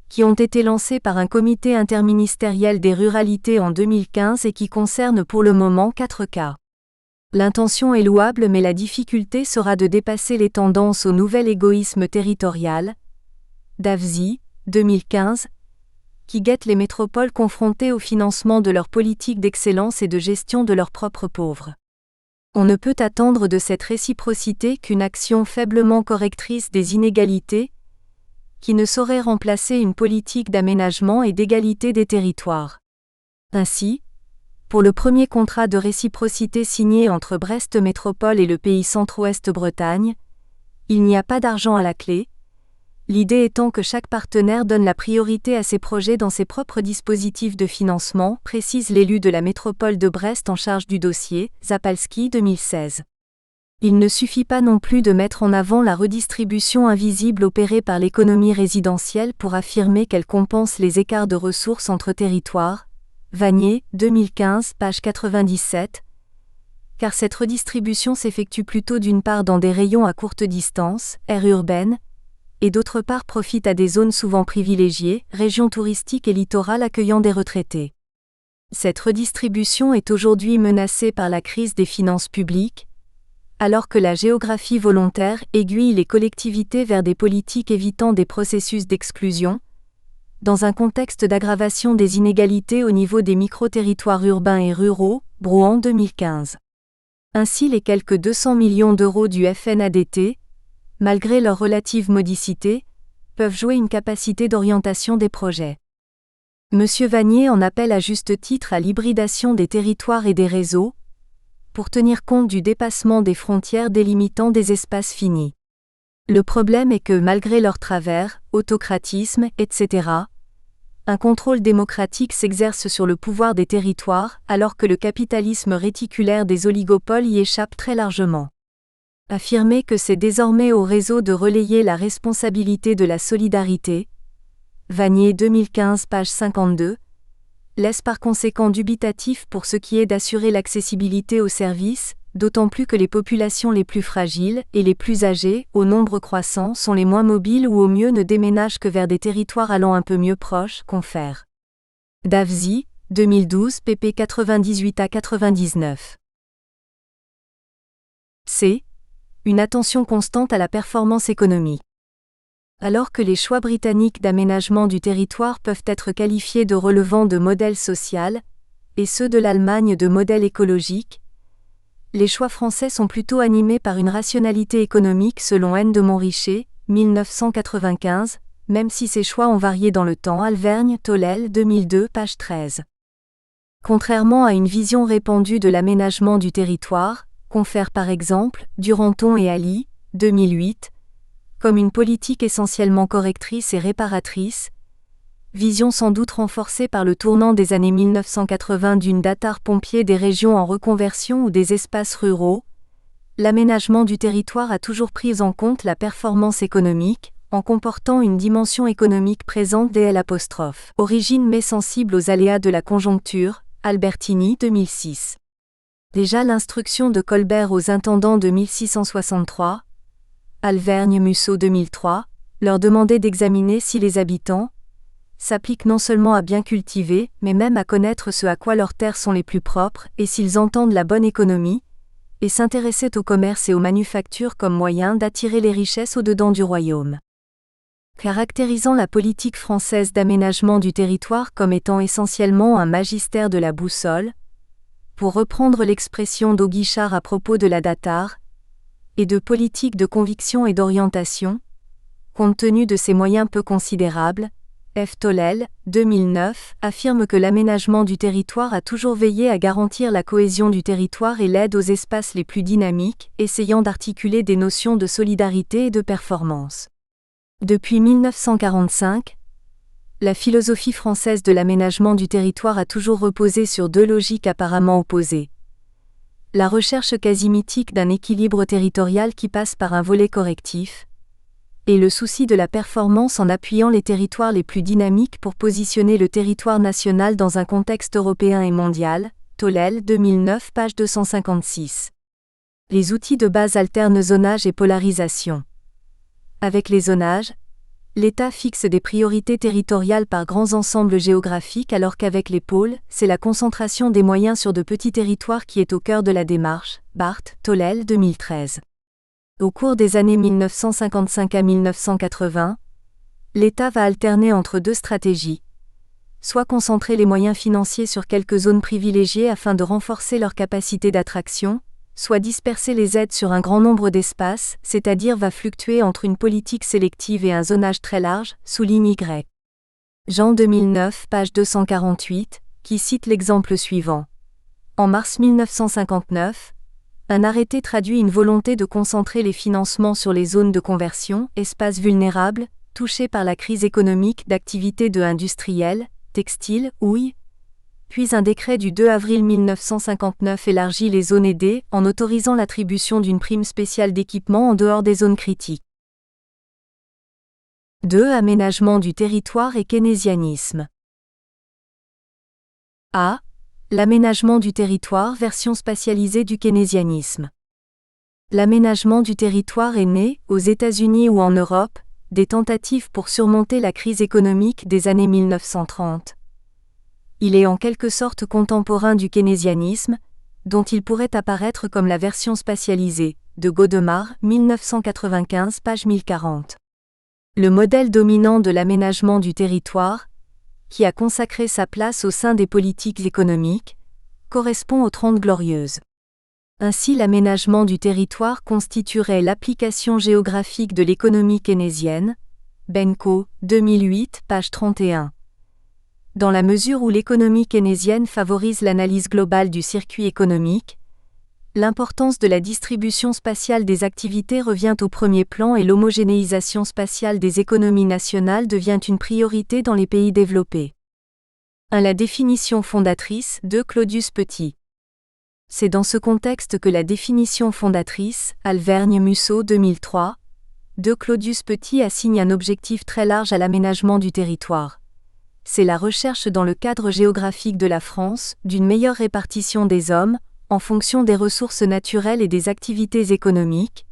qui ont été lancés par un comité interministériel des ruralités en 2015 et qui concernent pour le moment 4 cas. L'intention est louable mais la difficulté sera de dépasser les tendances au nouvel égoïsme territorial, Davzi, 2015, qui guette les métropoles confrontées au financement de leur politique d'excellence et de gestion de leurs propres pauvres. On ne peut attendre de cette réciprocité qu'une action faiblement correctrice des inégalités, qui ne saurait remplacer une politique d'aménagement et d'égalité des territoires. Ainsi, pour le premier contrat de réciprocité signé entre Brest Métropole et le pays Centre-Ouest Bretagne, il n'y a pas d'argent à la clé, l'idée étant que chaque partenaire donne la priorité à ses projets dans ses propres dispositifs de financement, précise l'élu de la métropole de Brest en charge du dossier, Zapalski 2016. Il ne suffit pas non plus de mettre en avant la redistribution invisible opérée par l'économie résidentielle pour affirmer qu'elle compense les écarts de ressources entre territoires, Vanier, 2015, page 97, car cette redistribution s'effectue plutôt d'une part dans des rayons à courte distance, aires urbaines, et d'autre part profite à des zones souvent privilégiées, régions touristiques et littorales accueillant des retraités. Cette redistribution est aujourd'hui menacée par la crise des finances publiques, alors que la géographie volontaire aiguille les collectivités vers des politiques évitant des processus d'exclusion, dans un contexte d'aggravation des inégalités au niveau des micro-territoires urbains et ruraux, Brouan 2015. Ainsi les quelques 200 millions d'euros du FNADT, malgré leur relative modicité, peuvent jouer une capacité d'orientation des projets. M. Vanier en appelle à juste titre à l'hybridation des territoires et des réseaux, pour tenir compte du dépassement des frontières délimitant des espaces finis. Le problème est que malgré leurs travers, autocratisme, etc., un contrôle démocratique s'exerce sur le pouvoir des territoires alors que le capitalisme réticulaire des oligopoles y échappe très largement. Affirmer que c'est désormais au réseau de relayer la responsabilité de la solidarité, Vanier 2015 page 52, laisse par conséquent dubitatif pour ce qui est d'assurer l'accessibilité aux services, d'autant plus que les populations les plus fragiles et les plus âgées, au nombre croissant, sont les moins mobiles ou au mieux ne déménagent que vers des territoires allant un peu mieux proches, confère Davzy, 2012 pp 98 à 99. C. Une attention constante à la performance économique. Alors que les choix britanniques d'aménagement du territoire peuvent être qualifiés de relevant de modèle social, et ceux de l'Allemagne de modèle écologique, les choix français sont plutôt animés par une rationalité économique selon N. de Montrichet, 1995, même si ces choix ont varié dans le temps. Alvergne, Tolel, 2002, page 13. Contrairement à une vision répandue de l'aménagement du territoire, confèrent par exemple Duranton et Ali, 2008, comme une politique essentiellement correctrice et réparatrice, vision sans doute renforcée par le tournant des années 1980 d'une datar pompier des régions en reconversion ou des espaces ruraux, l'aménagement du territoire a toujours pris en compte la performance économique, en comportant une dimension économique présente dès l'apostrophe. Origine mais sensible aux aléas de la conjoncture, Albertini 2006. Déjà l'instruction de Colbert aux intendants de 1663, Alvergne-Musso 2003, leur demandait d'examiner si les habitants s'appliquent non seulement à bien cultiver, mais même à connaître ce à quoi leurs terres sont les plus propres, et s'ils entendent la bonne économie, et s'intéressaient au commerce et aux manufactures comme moyen d'attirer les richesses au-dedans du royaume. Caractérisant la politique française d'aménagement du territoire comme étant essentiellement un magistère de la boussole, pour reprendre l'expression d'Auguichard à propos de la datar, et de politique de conviction et d'orientation, compte tenu de ses moyens peu considérables, F. Tolel, 2009, affirme que l'aménagement du territoire a toujours veillé à garantir la cohésion du territoire et l'aide aux espaces les plus dynamiques, essayant d'articuler des notions de solidarité et de performance. Depuis 1945, la philosophie française de l'aménagement du territoire a toujours reposé sur deux logiques apparemment opposées. La recherche quasi mythique d'un équilibre territorial qui passe par un volet correctif, et le souci de la performance en appuyant les territoires les plus dynamiques pour positionner le territoire national dans un contexte européen et mondial, Tolel 2009 page 256. Les outils de base alternent zonage et polarisation. Avec les zonages, l'État fixe des priorités territoriales par grands ensembles géographiques alors qu'avec les pôles, c'est la concentration des moyens sur de petits territoires qui est au cœur de la démarche, Barthes, Tolel 2013. Au cours des années 1955 à 1980, l'État va alterner entre deux stratégies. Soit concentrer les moyens financiers sur quelques zones privilégiées afin de renforcer leur capacité d'attraction, soit disperser les aides sur un grand nombre d'espaces, c'est-à-dire va fluctuer entre une politique sélective et un zonage très large, souligne Y. Jean 2009, page 248, qui cite l'exemple suivant. En mars 1959, un arrêté traduit une volonté de concentrer les financements sur les zones de conversion, espaces vulnérables, touchés par la crise économique d'activité de industriels, textiles, houille. Puis un décret du 2 avril 1959 élargit les zones aidées en autorisant l'attribution d'une prime spéciale d'équipement en dehors des zones critiques. 2. Aménagement du territoire et keynésianisme. A. L'aménagement du territoire, version spatialisée du keynésianisme. L'aménagement du territoire est né, aux États-Unis ou en Europe, des tentatives pour surmonter la crise économique des années 1930. Il est en quelque sorte contemporain du keynésianisme, dont il pourrait apparaître comme la version spatialisée, de Godemar, 1995, page 1040. Le modèle dominant de l'aménagement du territoire, qui a consacré sa place au sein des politiques économiques, correspond aux 30 Glorieuses. Ainsi l'aménagement du territoire constituerait l'application géographique de l'économie keynésienne, Benko, 2008, page 31. Dans la mesure où l'économie keynésienne favorise l'analyse globale du circuit économique, l'importance de la distribution spatiale des activités revient au premier plan et l'homogénéisation spatiale des économies nationales devient une priorité dans les pays développés. 1. La définition fondatrice de Claudius Petit. C'est dans ce contexte que la définition fondatrice, Alvergne-Musso 2003, de Claudius Petit assigne un objectif très large à l'aménagement du territoire. c'est la recherche dans le cadre géographique de la France d'une meilleure répartition des hommes, en fonction des ressources naturelles et des activités économiques,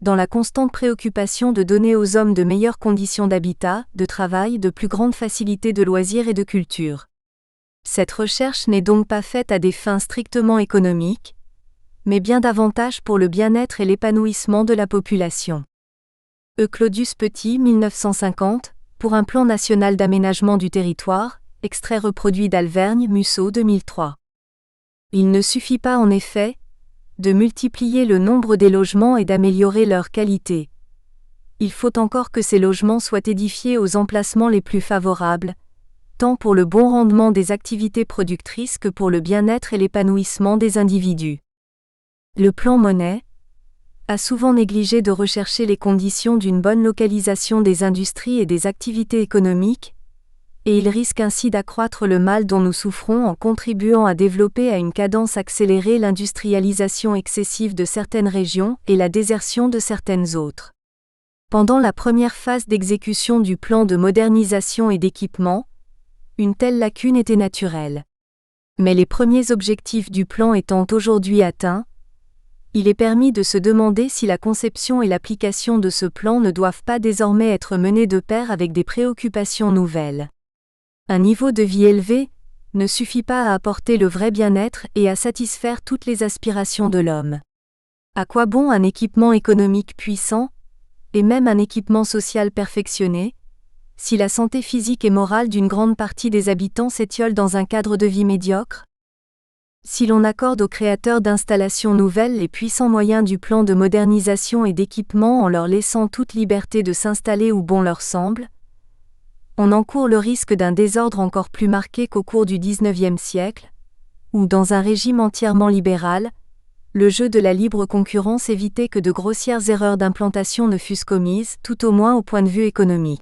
dans la constante préoccupation de donner aux hommes de meilleures conditions d'habitat, de travail, de plus grandes facilités de loisirs et de culture. Cette recherche n'est donc pas faite à des fins strictement économiques, mais bien davantage pour le bien-être et l'épanouissement de la population. E. Claudius Petit, 1950, pour un plan national d'aménagement du territoire, extrait reproduit d'Alvergne, Musso, 2003. Il ne suffit pas en effet de multiplier le nombre des logements et d'améliorer leur qualité. Il faut encore que ces logements soient édifiés aux emplacements les plus favorables, tant pour le bon rendement des activités productrices que pour le bien-être et l'épanouissement des individus. Le plan Monet a souvent négligé de rechercher les conditions d'une bonne localisation des industries et des activités économiques, et il risque ainsi d'accroître le mal dont nous souffrons en contribuant à développer à une cadence accélérée l'industrialisation excessive de certaines régions et la désertion de certaines autres. Pendant la première phase d'exécution du plan de modernisation et d'équipement, une telle lacune était naturelle. Mais les premiers objectifs du plan étant aujourd'hui atteints, il est permis de se demander si la conception et l'application de ce plan ne doivent pas désormais être menées de pair avec des préoccupations nouvelles. Un niveau de vie élevé ne suffit pas à apporter le vrai bien-être et à satisfaire toutes les aspirations de l'homme. À quoi bon un équipement économique puissant, et même un équipement social perfectionné, si la santé physique et morale d'une grande partie des habitants s'étiole dans un cadre de vie médiocre? Si l'on accorde aux créateurs d'installations nouvelles les puissants moyens du plan de modernisation et d'équipement en leur laissant toute liberté de s'installer où bon leur semble, on encourt le risque d'un désordre encore plus marqué qu'au cours du XIXe siècle, où dans un régime entièrement libéral, le jeu de la libre concurrence évitait que de grossières erreurs d'implantation ne fussent commises, tout au moins au point de vue économique.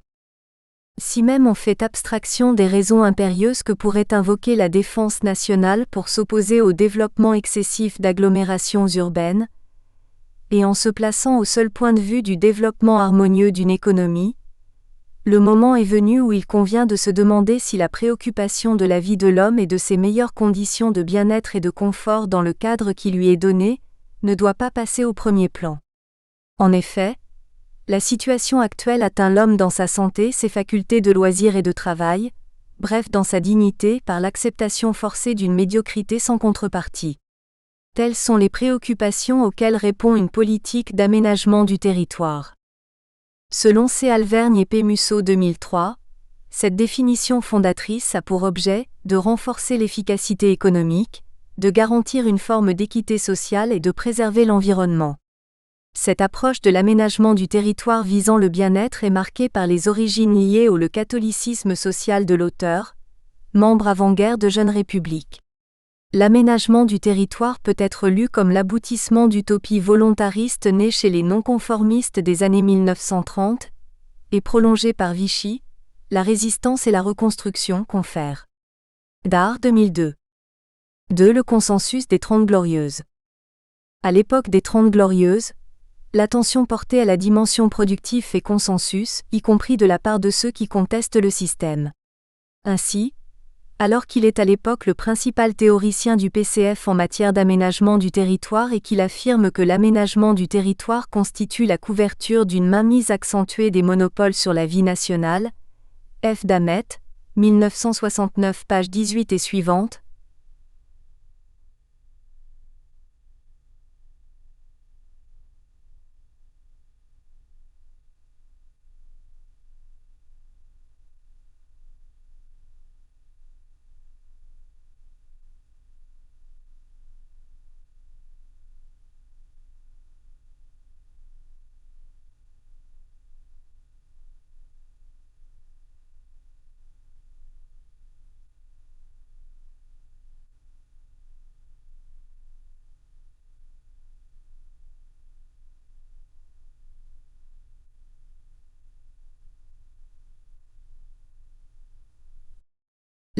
Si même on fait abstraction des raisons impérieuses que pourrait invoquer la défense nationale pour s'opposer au développement excessif d'agglomérations urbaines, et en se plaçant au seul point de vue du développement harmonieux d'une économie, le moment est venu où il convient de se demander si la préoccupation de la vie de l'homme et de ses meilleures conditions de bien-être et de confort dans le cadre qui lui est donné, ne doit pas passer au premier plan. En effet, la situation actuelle atteint l'homme dans sa santé, ses facultés de loisir et de travail, bref dans sa dignité par l'acceptation forcée d'une médiocrité sans contrepartie. Telles sont les préoccupations auxquelles répond une politique d'aménagement du territoire. Selon C. Alvergne et P. Musso 2003, cette définition fondatrice a pour objet de renforcer l'efficacité économique, de garantir une forme d'équité sociale et de préserver l'environnement. Cette approche de l'aménagement du territoire visant le bien-être est marquée par les origines liées au catholicisme social de l'auteur, membre avant-guerre de Jeune République. L'aménagement du territoire peut être lu comme l'aboutissement d'utopies volontaristes nées chez les non-conformistes des années 1930 et prolongées par Vichy, la résistance et la reconstruction confèrent. Dard 2002. 2. Le consensus des Trente Glorieuses. À l'époque des Trente Glorieuses, l'attention portée à la dimension productive fait consensus, y compris de la part de ceux qui contestent le système. Ainsi, alors qu'il est à l'époque le principal théoricien du PCF en matière d'aménagement du territoire et qu'il affirme que l'aménagement du territoire constitue la couverture d'une mainmise accentuée des monopoles sur la vie nationale, F. Damet, 1969 page 18 et suivante,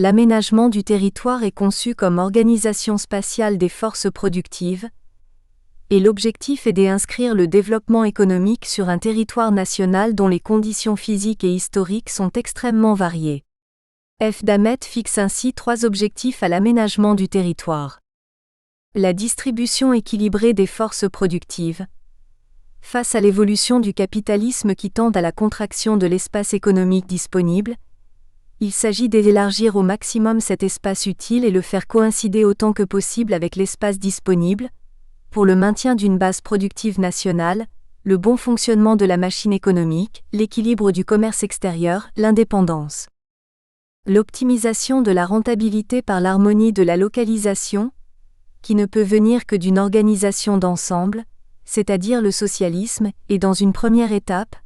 l'aménagement du territoire est conçu comme organisation spatiale des forces productives, et l'objectif est d'inscrire le développement économique sur un territoire national dont les conditions physiques et historiques sont extrêmement variées. F. Damet fixe ainsi 3 objectifs à l'aménagement du territoire. La distribution équilibrée des forces productives. Face à l'évolution du capitalisme qui tend à la contraction de l'espace économique disponible, il s'agit d'élargir au maximum cet espace utile et le faire coïncider autant que possible avec l'espace disponible, pour le maintien d'une base productive nationale, le bon fonctionnement de la machine économique, l'équilibre du commerce extérieur, l'indépendance. L'optimisation de la rentabilité par l'harmonie de la localisation, qui ne peut venir que d'une organisation d'ensemble, c'est-à-dire le socialisme, et dans une première étape,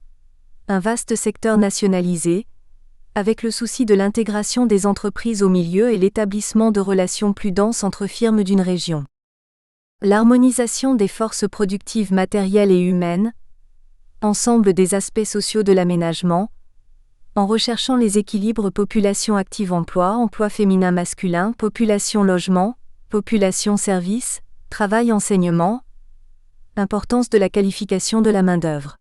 un vaste secteur nationalisé, avec le souci de l'intégration des entreprises au milieu et l'établissement de relations plus denses entre firmes d'une région. L'harmonisation des forces productives matérielles et humaines, ensemble des aspects sociaux de l'aménagement, en recherchant les équilibres population active-emploi, emploi féminin-masculin, population-logement, population-service, travail-enseignement, importance de la qualification de la main-d'œuvre.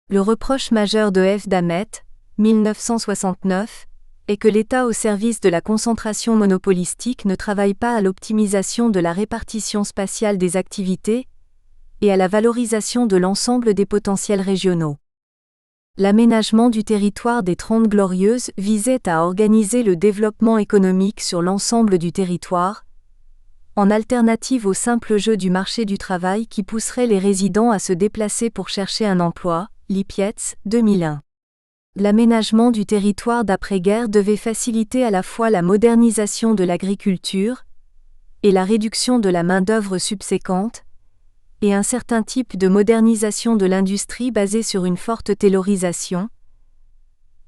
Le reproche majeur de F. Damet, 1969, est que l'État au service de la concentration monopolistique ne travaille pas à l'optimisation de la répartition spatiale des activités et à la valorisation de l'ensemble des potentiels régionaux. L'aménagement du territoire des 30 Glorieuses visait à organiser le développement économique sur l'ensemble du territoire, en alternative au simple jeu du marché du travail qui pousserait les résidents à se déplacer pour chercher un emploi, Lippietz, 2001. L'aménagement du territoire d'après-guerre devait faciliter à la fois la modernisation de l'agriculture et la réduction de la main-d'œuvre subséquente, et un certain type de modernisation de l'industrie basée sur une forte taylorisation,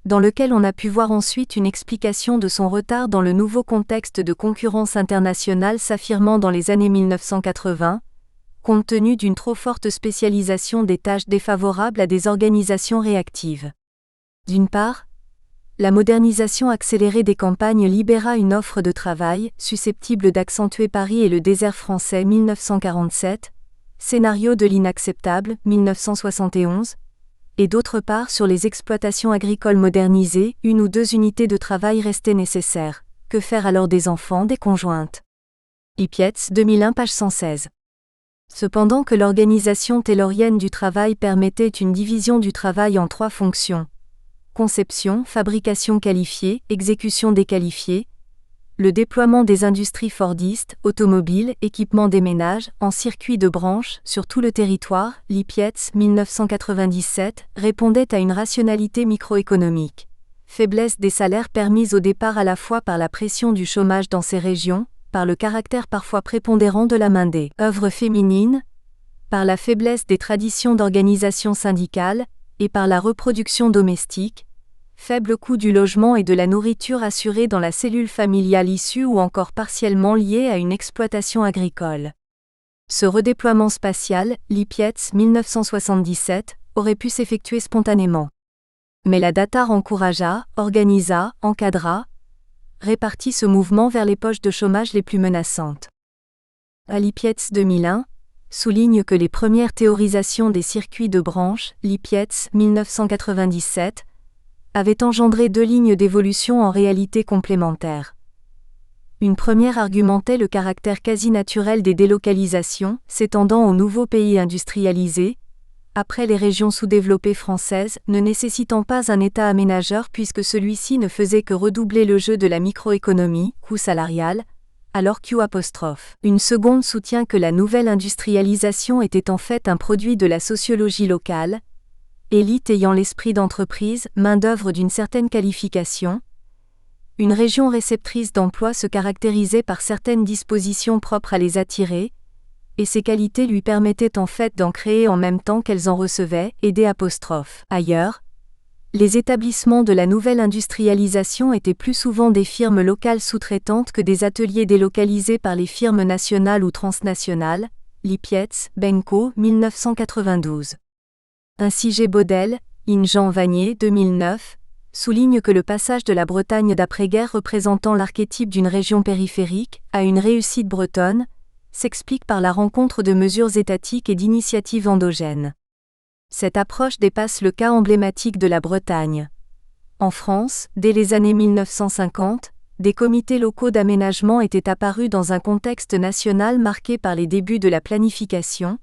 dans lequel on a pu voir ensuite une explication de son retard dans le nouveau contexte de concurrence internationale s'affirmant dans les années 1980, compte tenu d'une trop forte spécialisation des tâches défavorables à des organisations réactives. D'une part, la modernisation accélérée des campagnes libéra une offre de travail, susceptible d'accentuer Paris et le désert français 1947, scénario de l'inacceptable 1971, et d'autre part sur les exploitations agricoles modernisées, 1 ou 2 unités de travail restaient nécessaires. Que faire alors des enfants, des conjointes? Lippietz, 2001, page 116. Cependant que l'organisation taylorienne du travail permettait une division du travail en 3 fonctions. Conception, fabrication qualifiée, exécution déqualifiée, le déploiement des industries fordistes, automobiles, équipement des ménages, en circuit de branches, sur tout le territoire, Lippietz, 1997, répondait à une rationalité microéconomique. Faiblesse des salaires permise au départ à la fois par la pression du chômage dans ces régions, par le caractère parfois prépondérant de la main-d'œuvre féminine, par la faiblesse des traditions d'organisation syndicale, et par la reproduction domestique, faible coût du logement et de la nourriture assurée dans la cellule familiale issue ou encore partiellement liée à une exploitation agricole. Ce redéploiement spatial, Lippietz 1977, aurait pu s'effectuer spontanément. Mais la Datar encouragea, organisa, encadra, répartit ce mouvement vers les poches de chômage les plus menaçantes. À Lippietz 2001, souligne que les premières théorisations des circuits de branches, Lippietz 1997, avaient engendré 2 lignes d'évolution en réalité complémentaires. Une première argumentait le caractère quasi naturel des délocalisations, s'étendant aux nouveaux pays industrialisés, après les régions sous-développées françaises, ne nécessitant pas un État aménageur puisque celui-ci ne faisait que redoubler le jeu de la microéconomie, coût salarial, alors Q'. Une seconde soutient que la nouvelle industrialisation était en fait un produit de la sociologie locale, élite ayant l'esprit d'entreprise, main-d'œuvre d'une certaine qualification. Une région réceptrice d'emploi se caractérisait par certaines dispositions propres à les attirer, et ces qualités lui permettaient en fait d'en créer en même temps qu'elles en recevaient, aider. Ailleurs, les établissements de la nouvelle industrialisation étaient plus souvent des firmes locales sous-traitantes que des ateliers délocalisés par les firmes nationales ou transnationales, Lippietz, Benko, 1992. Ainsi G. Baudel, in Jean Vanier, 2009, souligne que le passage de la Bretagne d'après-guerre représentant l'archétype d'une région périphérique à une réussite bretonne s'explique par la rencontre de mesures étatiques et d'initiatives endogènes. Cette approche dépasse le cas emblématique de la Bretagne. En France, dès les années 1950, des comités locaux d'aménagement étaient apparus dans un contexte national marqué par les débuts de la planification,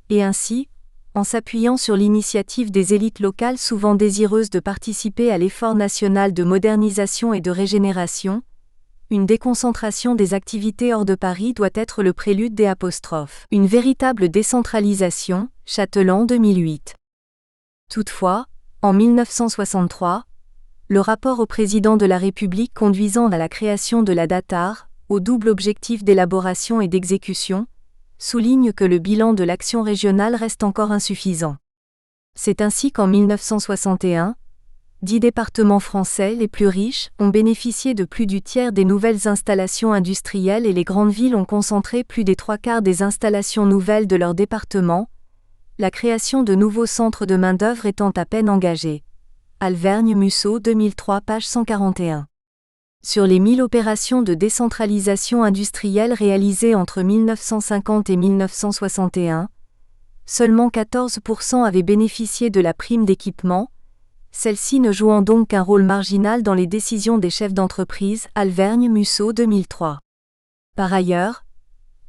et ainsi, en s'appuyant sur l'initiative des élites locales souvent désireuses de participer à l'effort national de modernisation et de régénération, une déconcentration des activités hors de Paris doit être le prélude des apostrophes. Une véritable décentralisation, Châtelain 2008. Toutefois, en 1963, le rapport au président de la République conduisant à la création de la DATAR, au double objectif d'élaboration et d'exécution, souligne que le bilan de l'action régionale reste encore insuffisant. C'est ainsi qu'en 1961, 10 départements français les plus riches ont bénéficié de plus du tiers des nouvelles installations industrielles et les grandes villes ont concentré plus des 3/4 des installations nouvelles de leur département, la création de nouveaux centres de main-d'œuvre étant à peine engagée. Alvergne-Musso 2003 page 141. Sur les 1000 opérations de décentralisation industrielle réalisées entre 1950 et 1961, seulement 14% avaient bénéficié de la prime d'équipement, celle-ci ne jouant donc qu'un rôle marginal dans les décisions des chefs d'entreprise. Alvergne-Musso 2003. Par ailleurs,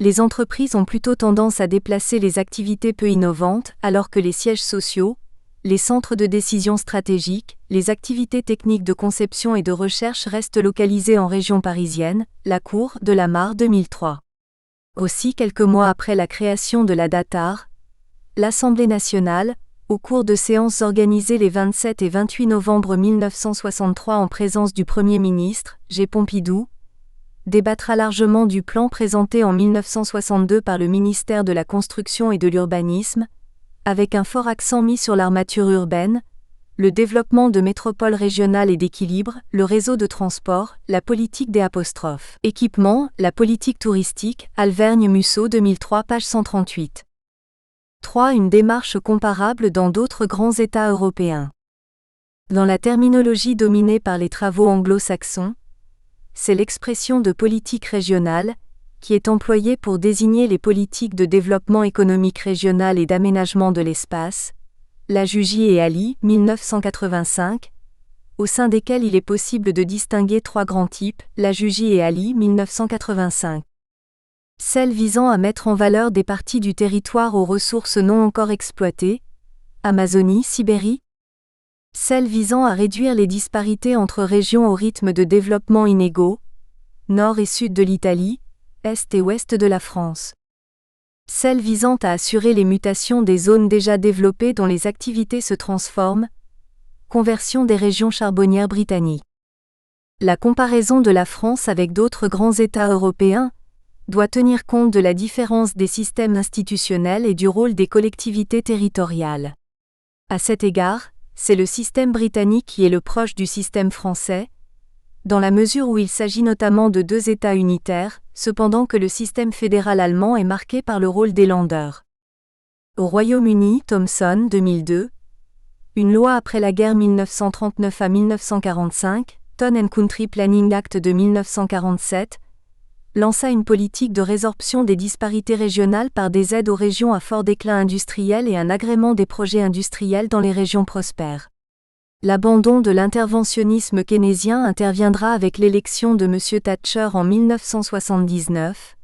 les entreprises ont plutôt tendance à déplacer les activités peu innovantes, alors que les sièges sociaux, les centres de décision stratégiques, les activités techniques de conception et de recherche restent localisées en région parisienne. La Cour de la Mare 2003. Aussi, quelques mois après la création de la DATAR, l'Assemblée nationale, au cours de séances organisées les 27 et 28 novembre 1963 en présence du Premier ministre, G. Pompidou, débattra largement du plan présenté en 1962 par le ministère de la Construction et de l'Urbanisme, avec un fort accent mis sur l'armature urbaine, le développement de métropoles régionales et d'équilibre, le réseau de transport, la politique des apostrophes. Équipement, la politique touristique, Alvergne-Musso 2003 page 138. 3. Une démarche comparable dans d'autres grands États européens. Dans la terminologie dominée par les travaux anglo-saxons, c'est l'expression de politique régionale, qui est employée pour désigner les politiques de développement économique régional et d'aménagement de l'espace, Lajugie et Ali, 1985, au sein desquels il est possible de distinguer 3 grands types, Lajugie et Ali, 1985. Celle visant à mettre en valeur des parties du territoire aux ressources non encore exploitées, Amazonie, Sibérie. Celle visant à réduire les disparités entre régions au rythme de développement inégaux, nord et sud de l'Italie, est et ouest de la France. Celle visant à assurer les mutations des zones déjà développées dont les activités se transforment, conversion des régions charbonnières britanniques. La comparaison de la France avec d'autres grands États européens doit tenir compte de la différence des systèmes institutionnels et du rôle des collectivités territoriales. À cet égard, c'est le système britannique qui est le proche du système français, dans la mesure où il s'agit notamment de 2 États unitaires, cependant que le système fédéral allemand est marqué par le rôle des Länder. Au Royaume-Uni, Thomson 2002, une loi après la guerre 1939 à 1945, Town and Country Planning Act de 1947, lança une politique de résorption des disparités régionales par des aides aux régions à fort déclin industriel et un agrément des projets industriels dans les régions prospères. L'abandon de l'interventionnisme keynésien interviendra avec l'élection de M. Thatcher en 1979,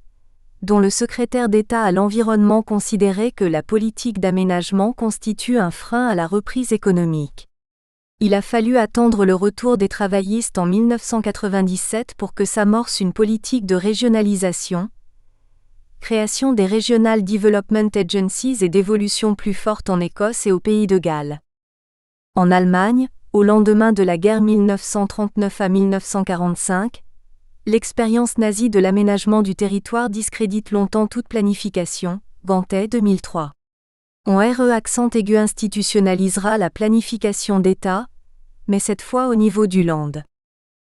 dont le secrétaire d'État à l'environnement considérait que la politique d'aménagement constitue un frein à la reprise économique. Il a fallu attendre le retour des travaillistes en 1997 pour que s'amorce une politique de régionalisation, création des Regional Development Agencies et d'évolution plus forte en Écosse et au Pays de Galles. En Allemagne, au lendemain de la guerre 1939 à 1945, l'expérience nazie de l'aménagement du territoire discrédite longtemps toute planification, Gantet 2003. On RE accent aigu institutionnalisera la planification d'État, mais cette fois au niveau du land.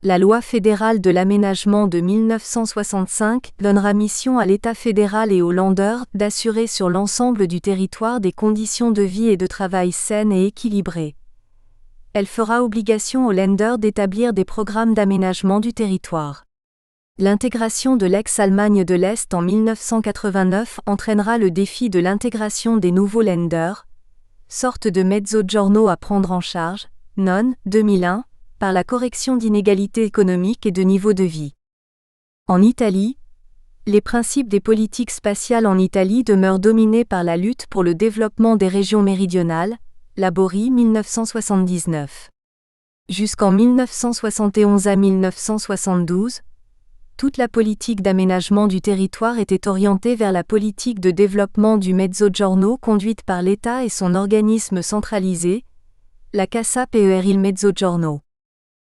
La loi fédérale de l'aménagement de 1965 donnera mission à l'État fédéral et aux landers d'assurer sur l'ensemble du territoire des conditions de vie et de travail saines et équilibrées. Elle fera obligation aux lenders d'établir des programmes d'aménagement du territoire. L'intégration de l'ex-Allemagne de l'Est en 1989 entraînera le défi de l'intégration des nouveaux lenders, sorte de mezzogiorno à prendre en charge, Non, 2001, par la correction d'inégalités économiques et de niveau de vie. En Italie, les principes des politiques spatiales en Italie demeurent dominés par la lutte pour le développement des régions méridionales, Labori 1979. Jusqu'en 1971 à 1972, toute la politique d'aménagement du territoire était orientée vers la politique de développement du Mezzogiorno conduite par l'État et son organisme centralisé, la Cassa per il Mezzogiorno.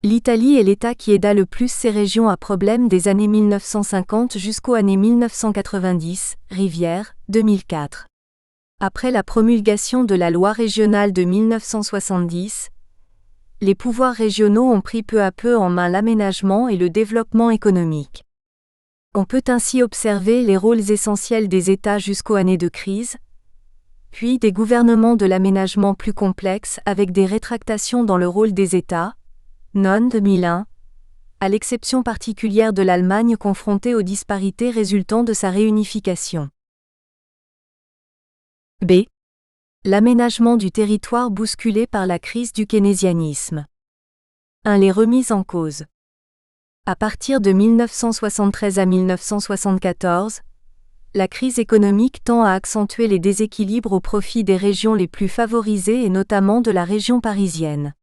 L'Italie est l'État qui aida le plus ces régions à problème des années 1950 jusqu'aux années 1990, Rivière, 2004. Après la promulgation de la loi régionale de 1970, les pouvoirs régionaux ont pris peu à peu en main l'aménagement et le développement économique. On peut ainsi observer les rôles essentiels des États jusqu'aux années de crise, puis des gouvernements de l'aménagement plus complexes avec des rétractations dans le rôle des États, non 2001, à l'exception particulière de l'Allemagne confrontée aux disparités résultant de sa réunification. B. L'aménagement du territoire bousculé par la crise du keynésianisme. 1. Les remises en cause. À partir de 1973 à 1974, la crise économique tend à accentuer les déséquilibres au profit des régions les plus favorisées et notamment de la région parisienne.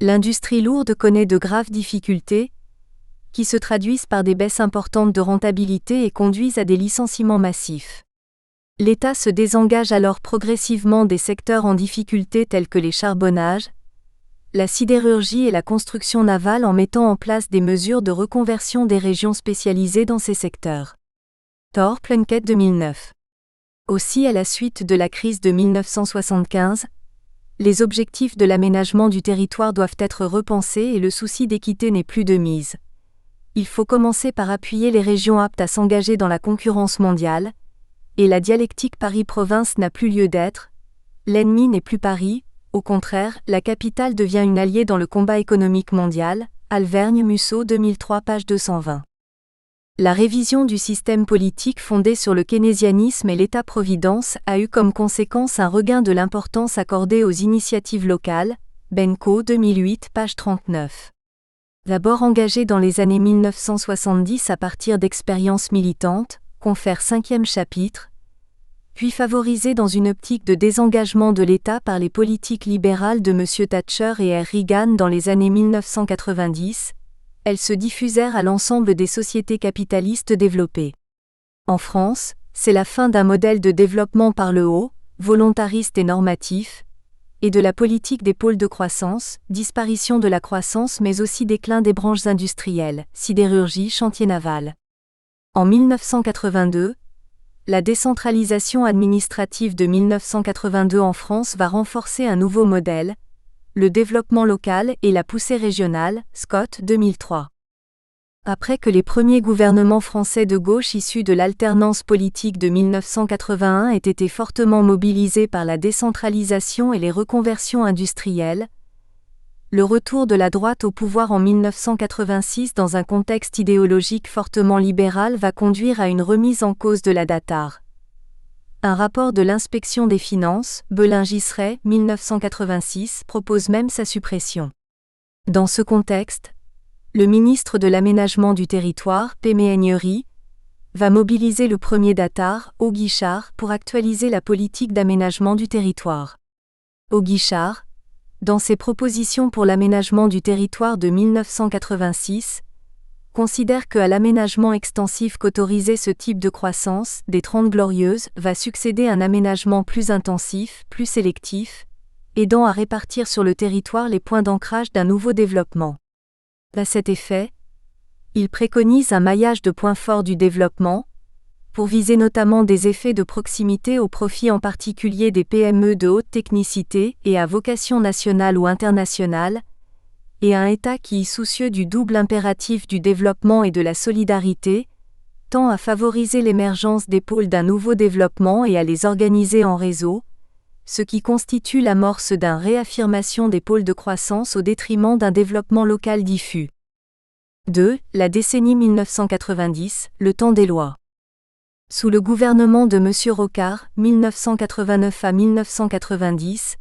L'industrie lourde connaît de graves difficultés, qui se traduisent par des baisses importantes de rentabilité et conduisent à des licenciements massifs. L'État se désengage alors progressivement des secteurs en difficulté tels que les charbonnages, la sidérurgie et la construction navale en mettant en place des mesures de reconversion des régions spécialisées dans ces secteurs. Thor Plunkett 2009. Aussi à la suite de la crise de 1975, les objectifs de l'aménagement du territoire doivent être repensés et le souci d'équité n'est plus de mise. Il faut commencer par appuyer les régions aptes à s'engager dans la concurrence mondiale, et la dialectique Paris-Province n'a plus lieu d'être. L'ennemi n'est plus Paris, au contraire, la capitale devient une alliée dans le combat économique mondial. Alvergne-Musso 2003 page 220. La révision du système politique fondé sur le keynésianisme et l'État-providence a eu comme conséquence un regain de l'importance accordée aux initiatives locales. Benko 2008 page 39. D'abord engagé dans les années 1970 à partir d'expériences militantes, confère 5e chapitre, puis favorisé dans une optique de désengagement de l'État par les politiques libérales de M. Thatcher et R. Reagan dans les années 1990, elles se diffusèrent à l'ensemble des sociétés capitalistes développées. En France, c'est la fin d'un modèle de développement par le haut, volontariste et normatif, et de la politique des pôles de croissance, disparition de la croissance mais aussi déclin des branches industrielles, sidérurgie, chantier naval. En 1982, la décentralisation administrative de 1982 en France va renforcer un nouveau modèle, le développement local et la poussée régionale, Scott 2003. Après que les premiers gouvernements français de gauche issus de l'alternance politique de 1981 aient été fortement mobilisés par la décentralisation et les reconversions industrielles, le retour de la droite au pouvoir en 1986 dans un contexte idéologique fortement libéral va conduire à une remise en cause de la DATAR. Un rapport de l'Inspection des finances, Belin-Giseret, 1986, propose même sa suppression. Dans ce contexte, le ministre de l'Aménagement du Territoire, Péméignerie, va mobiliser le premier DATAR, Auguichard, pour actualiser la politique d'aménagement du territoire. Auguichard, dans ses propositions pour l'aménagement du territoire de 1986, considère qu'à l'aménagement extensif qu'autorisait ce type de croissance, des 30 glorieuses, va succéder un aménagement plus intensif, plus sélectif, aidant à répartir sur le territoire les points d'ancrage d'un nouveau développement. À cet effet, il préconise un maillage de points forts du développement, pour viser notamment des effets de proximité au profit en particulier des PME de haute technicité et à vocation nationale ou internationale, et un État qui, soucieux du double impératif du développement et de la solidarité, tend à favoriser l'émergence des pôles d'un nouveau développement et à les organiser en réseau, ce qui constitue l'amorce d'une réaffirmation des pôles de croissance au détriment d'un développement local diffus. 2. La décennie 1990, le temps des lois. Sous le gouvernement de M. Rocard, 1989 à 1990,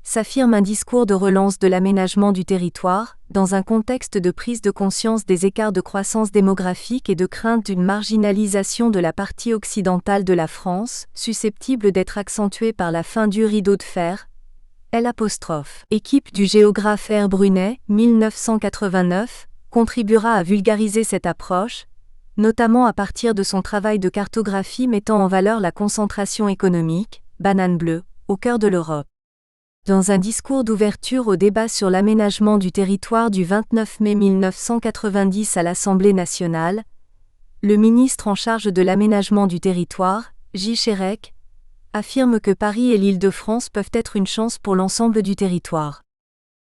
s'affirme un discours de relance de l'aménagement du territoire, dans un contexte de prise de conscience des écarts de croissance démographique et de crainte d'une marginalisation de la partie occidentale de la France, susceptible d'être accentuée par la fin du rideau de fer. L'. Équipe du géographe R. Brunet, 1989, contribuera à vulgariser cette approche, notamment à partir de son travail de cartographie mettant en valeur la concentration économique, banane bleue, au cœur de l'Europe. Dans un discours d'ouverture au débat sur l'aménagement du territoire du 29 mai 1990 à l'Assemblée nationale, le ministre en charge de l'aménagement du territoire, J. Chérec, affirme que Paris et l'Île-de-France peuvent être une chance pour l'ensemble du territoire.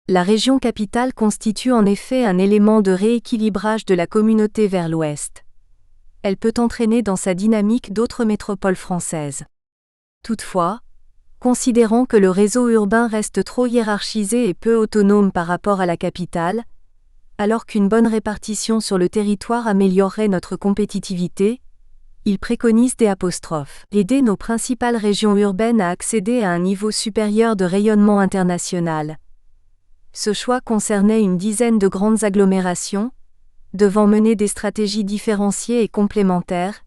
La région capitale constitue en effet un élément de rééquilibrage de la communauté vers l'ouest. Elle peut entraîner dans sa dynamique d'autres métropoles françaises. Toutefois, considérant que le réseau urbain reste trop hiérarchisé et peu autonome par rapport à la capitale, alors qu'une bonne répartition sur le territoire améliorerait notre compétitivité, il préconise d'aider nos principales régions urbaines à accéder à un niveau supérieur de rayonnement international. Ce choix concernait une dizaine de grandes agglomérations, devant mener des stratégies différenciées et complémentaires,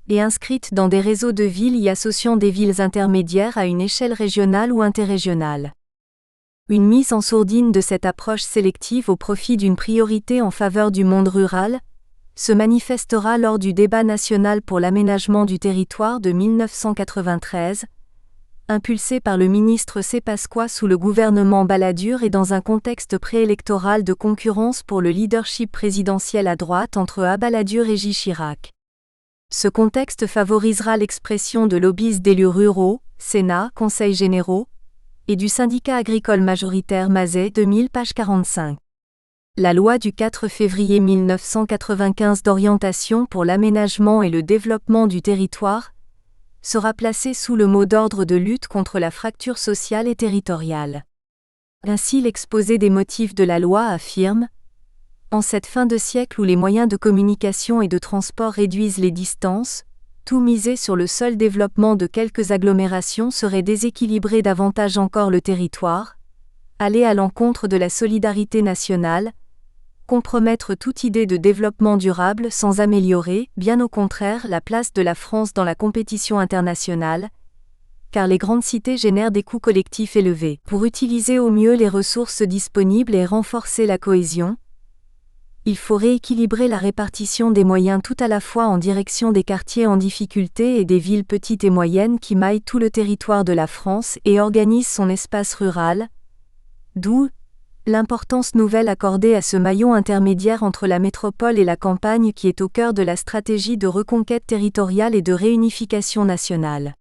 et inscrites dans des réseaux de villes y associant des villes intermédiaires à une échelle régionale ou interrégionale. Une mise en sourdine de cette approche sélective au profit d'une priorité en faveur du monde rural se manifestera lors du débat national pour l'aménagement du territoire de 1993, impulsé par le ministre C. Pasqua sous le gouvernement Balladur et dans un contexte préélectoral de concurrence pour le leadership présidentiel à droite entre Balladur et J. Chirac. Ce contexte favorisera l'expression de lobbies d'élus ruraux, Sénat, Conseils généraux, et du syndicat agricole majoritaire Mazet 2000 page 45. La loi du 4 février 1995 d'orientation pour l'aménagement et le développement du territoire sera placée sous le mot d'ordre de lutte contre la fracture sociale et territoriale. Ainsi l'exposé des motifs de la loi affirme: en cette fin de siècle où les moyens de communication et de transport réduisent les distances, tout miser sur le seul développement de quelques agglomérations serait déséquilibrer davantage encore le territoire, aller à l'encontre de la solidarité nationale, compromettre toute idée de développement durable sans améliorer, bien au contraire, la place de la France dans la compétition internationale, car les grandes cités génèrent des coûts collectifs élevés. Pour utiliser au mieux les ressources disponibles et renforcer la cohésion, il faut rééquilibrer la répartition des moyens tout à la fois en direction des quartiers en difficulté et des villes petites et moyennes qui maillent tout le territoire de la France et organisent son espace rural, d'où l'importance nouvelle accordée à ce maillon intermédiaire entre la métropole et la campagne qui est au cœur de la stratégie de reconquête territoriale et de réunification nationale.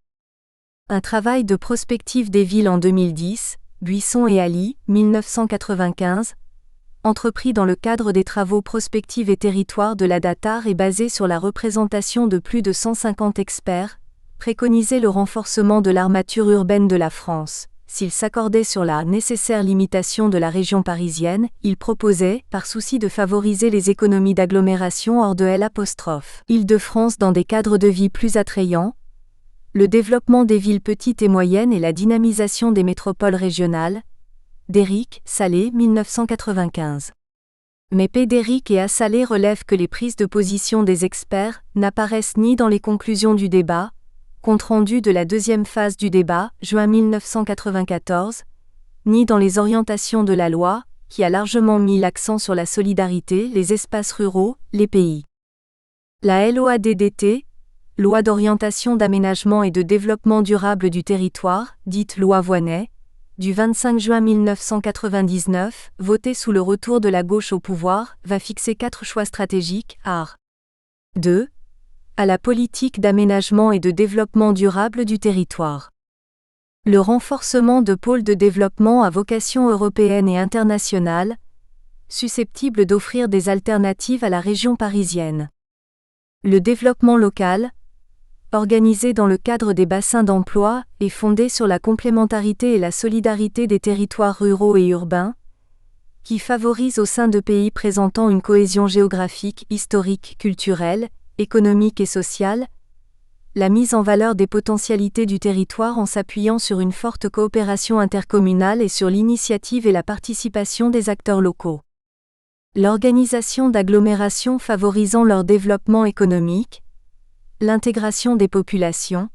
Un travail de prospective des villes en 2010, Buisson et Ali, 1995, entrepris dans le cadre des travaux Prospective et Territoire de la DATAR et basé sur la représentation de plus de 150 experts, préconisait le renforcement de l'armature urbaine de la France. S'il s'accordait sur la nécessaire limitation de la région parisienne, il proposait, par souci de favoriser les économies d'agglomération hors de l'Île-de-France dans des cadres de vie plus attrayants, le développement des villes petites et moyennes et la dynamisation des métropoles régionales. Déric, Salé, 1995. Mais P. Déric et A. Salé relèvent que les prises de position des experts n'apparaissent ni dans les conclusions du débat, compte rendu de la deuxième phase du débat, juin 1994, ni dans les orientations de la loi, qui a largement mis l'accent sur la solidarité, les espaces ruraux, les pays. La LOADDT, Loi d'orientation d'aménagement et de développement durable du territoire, dite loi Voynet, du 25 juin 1999, votée sous le retour de la gauche au pouvoir, va fixer 4 choix stratégiques, art. 2. À la politique d'aménagement et de développement durable du territoire. Le renforcement de pôles de développement à vocation européenne et internationale, susceptibles d'offrir des alternatives à la région parisienne. Le développement local, organisé dans le cadre des bassins d'emploi et fondé sur la complémentarité et la solidarité des territoires ruraux et urbains, qui favorise au sein de pays présentant une cohésion géographique, historique, culturelle, économique et sociale, la mise en valeur des potentialités du territoire en s'appuyant sur une forte coopération intercommunale et sur l'initiative et la participation des acteurs locaux. L'organisation d'agglomérations favorisant leur développement économique, l'intégration des populations,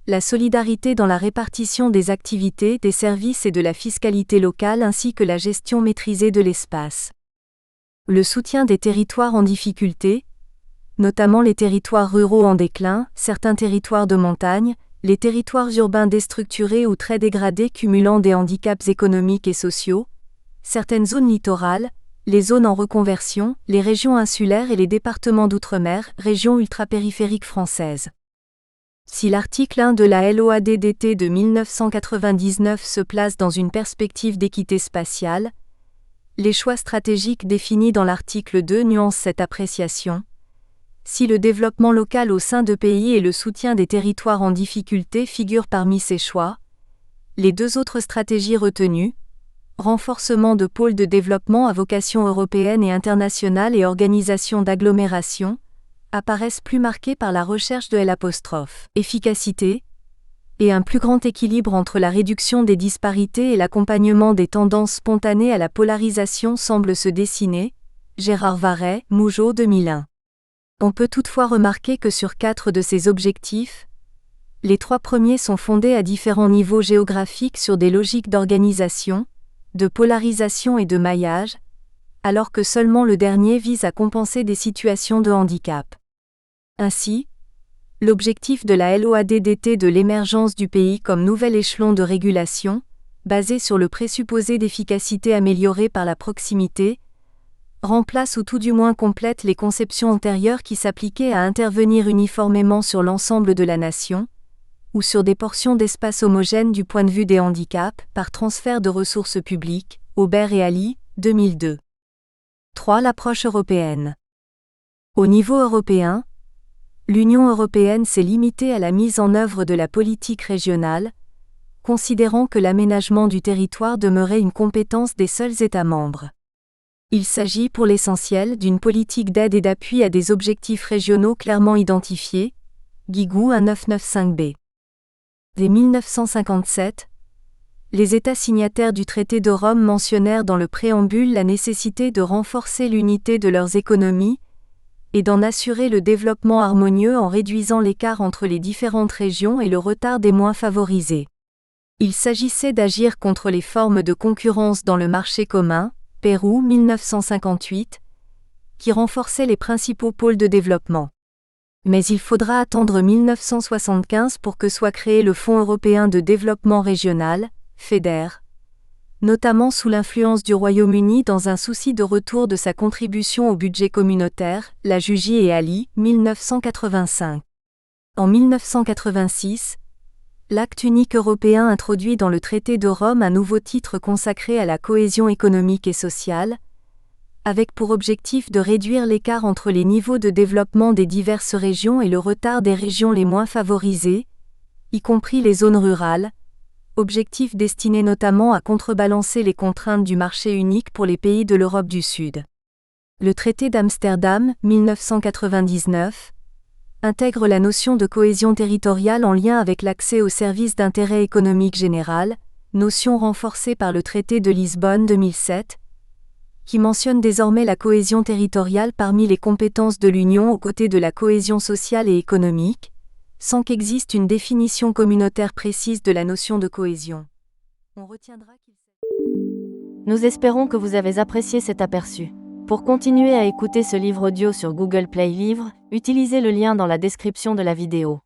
la solidarité dans la répartition des activités, des services et de la fiscalité locale ainsi que la gestion maîtrisée de l'espace. Le soutien des territoires en difficulté, notamment les territoires ruraux en déclin, certains territoires de montagne, les territoires urbains déstructurés ou très dégradés cumulant des handicaps économiques et sociaux, certaines zones littorales, les zones en reconversion, les régions insulaires et les départements d'outre-mer, régions ultrapériphériques françaises. Si l'article 1 de la LOADDT de 1999 se place dans une perspective d'équité spatiale, les choix stratégiques définis dans l'article 2 nuancent cette appréciation. Si le développement local au sein de pays et le soutien des territoires en difficulté figurent parmi ces choix, les deux autres stratégies retenues, renforcement de pôles de développement à vocation européenne et internationale et organisation d'agglomération, apparaissent plus marquées par la recherche de l'efficacité et un plus grand équilibre entre la réduction des disparités et l'accompagnement des tendances spontanées à la polarisation semble se dessiner. Gérard Varret, Mougeot 2001. On peut toutefois remarquer que sur 4 de ces objectifs, les 3 premiers sont fondés à différents niveaux géographiques sur des logiques d'organisation, de polarisation et de maillage, alors que seulement le dernier vise à compenser des situations de handicap. Ainsi, l'objectif de la LOADDT de l'émergence du pays comme nouvel échelon de régulation, basé sur le présupposé d'efficacité améliorée par la proximité, remplace ou tout du moins complète les conceptions antérieures qui s'appliquaient à intervenir uniformément sur l'ensemble de la nation, ou sur des portions d'espace homogènes du point de vue des handicaps, par transfert de ressources publiques, Aubert et Ali, 2002. 3. L'approche européenne. Au niveau européen, l'Union européenne s'est limitée à la mise en œuvre de la politique régionale, considérant que l'aménagement du territoire demeurait une compétence des seuls États membres. Il s'agit pour l'essentiel d'une politique d'aide et d'appui à des objectifs régionaux clairement identifiés, Guigou 1995b. Dès 1957, les États signataires du traité de Rome mentionnèrent dans le préambule la nécessité de renforcer l'unité de leurs économies et d'en assurer le développement harmonieux en réduisant l'écart entre les différentes régions et le retard des moins favorisés. Il s'agissait d'agir contre les formes de concurrence dans le marché commun, Pérou 1958, qui renforçait les principaux pôles de développement. Mais il faudra attendre 1975 pour que soit créé le Fonds européen de développement régional, FEDER, notamment sous l'influence du Royaume-Uni dans un souci de retour de sa contribution au budget communautaire, la Jugy et Ali, 1985. En 1986, l'Acte unique européen introduit dans le traité de Rome un nouveau titre consacré à la cohésion économique et sociale, avec pour objectif de réduire l'écart entre les niveaux de développement des diverses régions et le retard des régions les moins favorisées, y compris les zones rurales, objectif destiné notamment à contrebalancer les contraintes du marché unique pour les pays de l'Europe du Sud. Le traité d'Amsterdam, 1999, intègre la notion de cohésion territoriale en lien avec l'accès aux services d'intérêt économique général, notion renforcée par le traité de Lisbonne 2007, qui mentionne désormais la cohésion territoriale parmi les compétences de l'Union aux côtés de la cohésion sociale et économique, sans qu'existe une définition communautaire précise de la notion de cohésion. On retiendra qu'il... Nous espérons que vous avez apprécié cet aperçu. Pour continuer à écouter ce livre audio sur Google Play Livres, utilisez le lien dans la description de la vidéo.